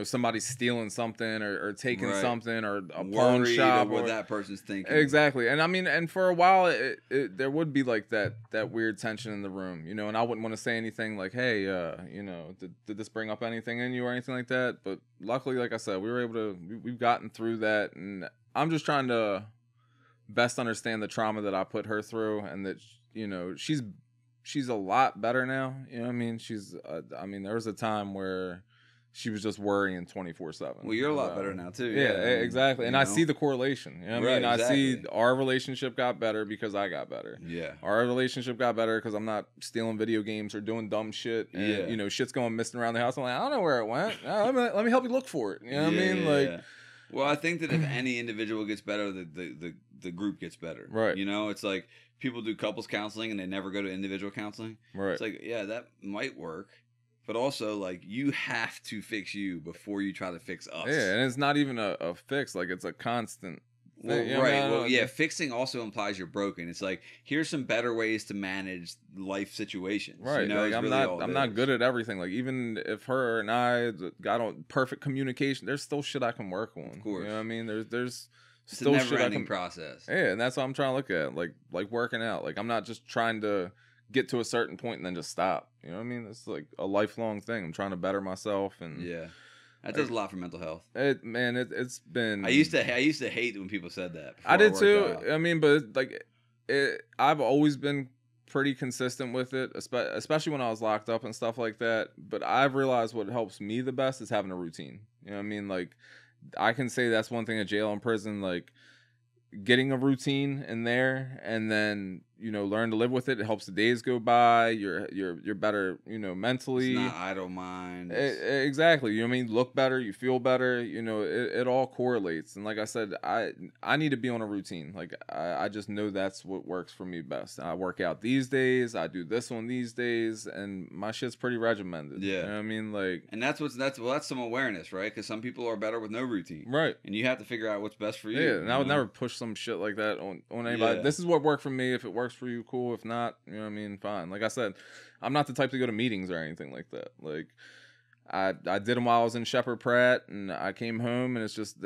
somebody's stealing something or taking something or a pawn shop or what that person's thinking. Exactly. And I mean, and for a while, there would be like that weird tension in the room, and I wouldn't want to say anything like, hey, did this bring up anything in you or anything like that? But luckily, like I said, we were able to, we've gotten through that, and I'm just trying to best understand the trauma that I put her through, and that she's a lot better now. You know what I mean? There was a time where she was just worrying 24/7. Well, you're a lot better now too. Yeah, exactly. And I see the correlation. You know what I mean? Exactly. I see our relationship got better because I got better. Yeah. Our relationship got better because I'm not stealing video games or doing dumb shit. And, shit's going missing around the house. I'm like, I don't know where it went. Let me help you look for it. You know what I mean? Like, well, I think that if any individual gets better, the group gets better. Right. It's like people do couples counseling and they never go to individual counseling. Right. It's like, yeah, that might work. But also, like, you have to fix you before you try to fix us. Yeah, and it's not even a fix. Like, it's a constant thing. Well, right. Well, yeah, fixing also implies you're broken. It's like, here's some better ways to manage life situations. Right. Like, I'm not good at everything. Like, even if her and I got on perfect communication, there's still shit I can work on. Of course. You know what I mean? There's it's still a shit never-ending process. Yeah, and that's what I'm trying to look at. Like working out. Like, I'm not just trying to get to a certain point and then just stop. You know what I mean? It's like a lifelong thing. I'm trying to better myself, and yeah, that does a lot for mental health. It's been. I used to hate when people said that. I did too. I mean, but like, I've always been pretty consistent with it, especially when I was locked up and stuff like that. But I've realized what helps me the best is having a routine. You know what I mean? Like, I can say that's one thing at jail and prison, like getting a routine in there, and then learn to live with it. It helps the days go by. You're better, mentally. It's not idle mind. Exactly. You know what I mean? Look better. You feel better. It all correlates. And like I said, I need to be on a routine. Like I just know that's what works for me best. I work out these days. I do this on these days, and my shit's pretty regimented. Yeah. You know what I mean? Like, and that's some awareness, right? Because some people are better with no routine. Right. And you have to figure out what's best for you. Yeah. And I would never push some shit like that on anybody. Yeah. This is what worked for me. If it works for you, cool. If not, you know what I mean, fine. Like I said, I'm not the type to go to meetings or anything like that. Like I did them while I was in Shepherd Pratt, and I came home, and it's just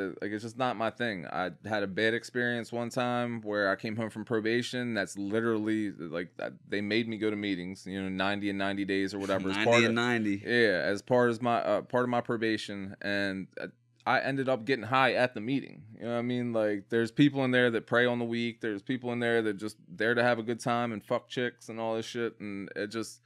not my thing. I had a bad experience one time where I came home from probation. That's literally like they made me go to meetings, 90 and 90 days or whatever. 90. Yeah, as part of my probation, and I ended up getting high at the meeting. You know what I mean? Like, there's people in there that pray on the week. There's people in there that just there to have a good time and fuck chicks and all this shit. And it just,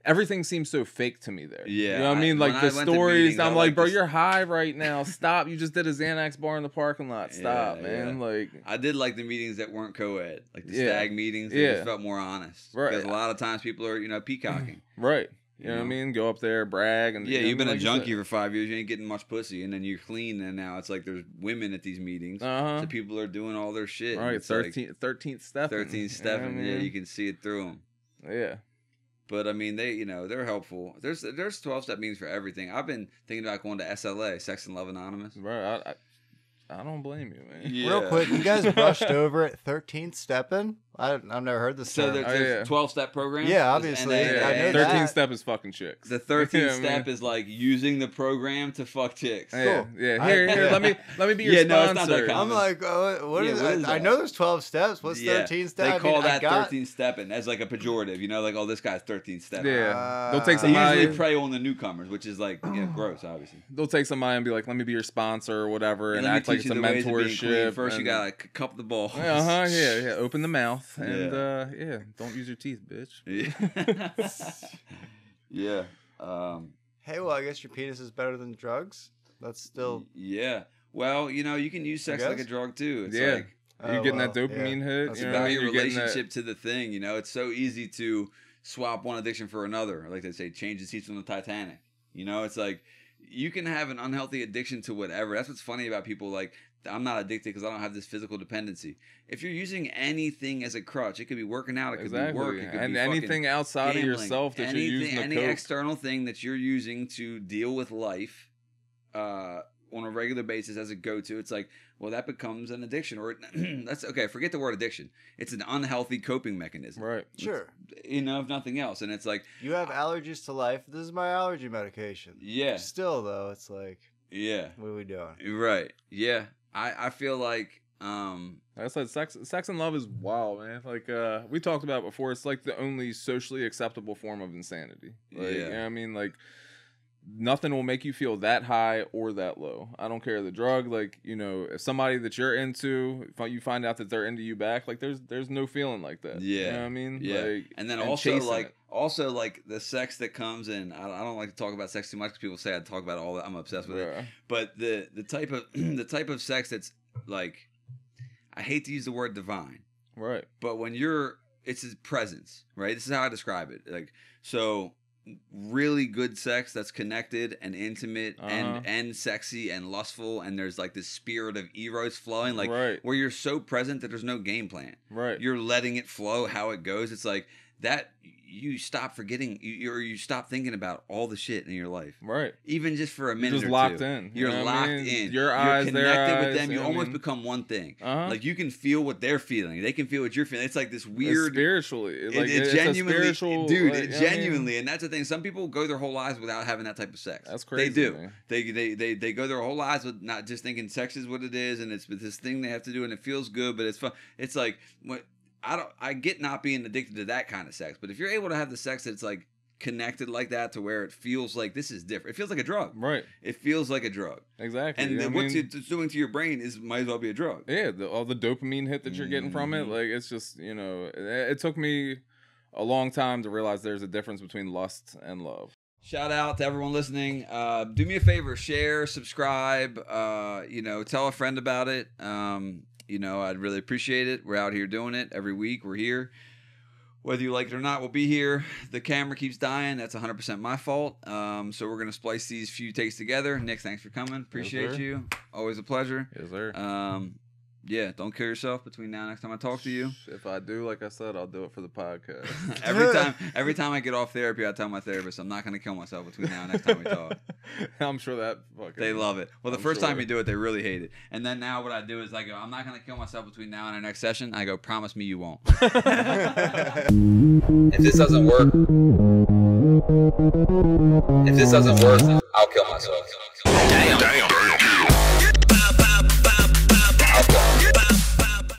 everything seems so fake to me there. Yeah. You know what I mean? Like, the stories, meetings, I'm like, bro, you're high right now. Stop. You just did a Xanax bar in the parking lot. Stop, man. Yeah. Like, I did like the meetings that weren't co-ed. Like the stag meetings. They just felt more honest. Right. Because a lot of times people are, peacocking. Right. You know what I mean? Go up there, brag, and you've been a junkie for 5 years. You ain't getting much pussy, and then you're clean, and now it's like there's women at these meetings, so people are doing all their shit. Right, 13th step. 13th stepping. Yeah, you can see it through them. Yeah, but I mean, they're helpful. There's 12-step meetings for everything. I've been thinking about going to SLA, Sex and Love Anonymous. Right. I don't blame you, man. Yeah. Real quick, you guys brushed over it. 13th stepping. I've never heard this. So there's 12-step program. Yeah, obviously. I know 13th step is fucking chicks. The 13th step is like using the program to fuck chicks. Cool. Yeah. Here. Let me be your sponsor. No, it's not that common. I'm like, what is that? I know there's 12 steps. What's 13 steps? They call that 13th stepping as like a pejorative. Like, oh, this guy's 13th stepping. Yeah. They'll take somebody. They usually prey on the newcomers, which is like gross, obviously. They'll take somebody and be like, let me be your sponsor or whatever, and act like it's a mentorship. First, you gotta cup the balls. Yeah. Open the mouth and don't use your teeth, bitch. Yeah. Hey, well, I guess your penis is better than drugs. That's still. Yeah. Well, you can use sex like a drug too. It's like you're getting that dopamine hit. It's about your relationship to the thing. It's so easy to swap one addiction for another. Like they say, change the seats on the Titanic. It's like you can have an unhealthy addiction to whatever. That's what's funny about people. Like, I'm not addicted because I don't have this physical dependency. If you're using anything as a crutch, it could be working out, it could be work, it could be anything outside gambling, of yourself that you're using. Any external thing that you're using to deal with life on on a regular basis as a go-to, it's like, well, that becomes an addiction, or that's okay. Forget the word addiction. It's an unhealthy coping mechanism, Right? Sure. You know, if nothing else. And it's like, You have allergies to life. This is my allergy medication. yeah, Still, though, it's like, yeah, what are we doing? right, yeah. I feel like, Like I said, sex and love is wild, man. Like we talked about before, it's like the only socially acceptable form of insanity. Like, Yeah. you know what I mean, like nothing will make you feel that high or that low. I don't care the drug. Like, you know, if somebody that you're into, if you find out that they're into you back, like there's no feeling like that. yeah, You know what I mean? yeah. Like, And then chasing also like the sex that comes in. I don't like to talk about sex too much because people say I talk about all that. I'm obsessed with it. Yeah. But the type of the type of sex that's like, I hate to use the word divine, Right. but when it's his presence, right? This is how I describe it. Like, so really good sex that's connected and intimate and sexy and lustful, and there's like this spirit of eros flowing, like Right. where you're so present that there's no game plan. Right. You're letting it flow how it goes. It's like that you stop forgetting, you stop thinking about all the shit in your life. Right. Even just for a You're minute just or locked two. in. You're You know what I locked mean? in. Your You're eyes, connected their with eyes, them. you You know what I almost mean? become one thing. Uh-huh. Like you can feel what they're feeling. They can feel what you're feeling. It's like this It's weird. spiritually. It's It a genuinely, spiritual, dude. like, It you know what I mean? genuinely, and that's the thing. Some people go their whole lives without having that type of sex. That's crazy. They do. Man. They go their whole lives with not just thinking sex is what it is, and it's this thing they have to do, and it feels good, but it's fun. It's like what I get not being addicted to that kind of sex, but if you're able to have the sex that's like connected like that to where it feels like this is different. It feels like a drug. Right. It feels like a drug. Exactly. And You know then what I what mean? it's doing to your brain is might as well be a drug. Yeah, all the dopamine hit that you're getting from it, Mhm. like it's just, you know, it took me a long time to realize there's a difference between lust and love. Shout out to everyone listening. Do me a favor, share, subscribe, tell a friend about it. I'd really appreciate it. We're out here doing it every week. We're here. Whether you like it or not, we'll be here. The camera keeps dying. That's 100% my fault. So we're going to splice these few takes together. Nick, thanks for coming. Appreciate sir. you. Always a pleasure. Yes, sir. Yeah, don't kill yourself between now and next time I talk to you. If I do, like I said, I'll do it for the podcast. every time I get off therapy, I tell my therapist I'm not going to kill myself between now and next time we talk. I'm sure that They love it. Well, the I'm first time sure. you do it, they really hate it. And then now what I do is I go, I'm not going to kill myself between now and our next session. I go, promise me you won't. If this doesn't work, I'll kill myself. Damn.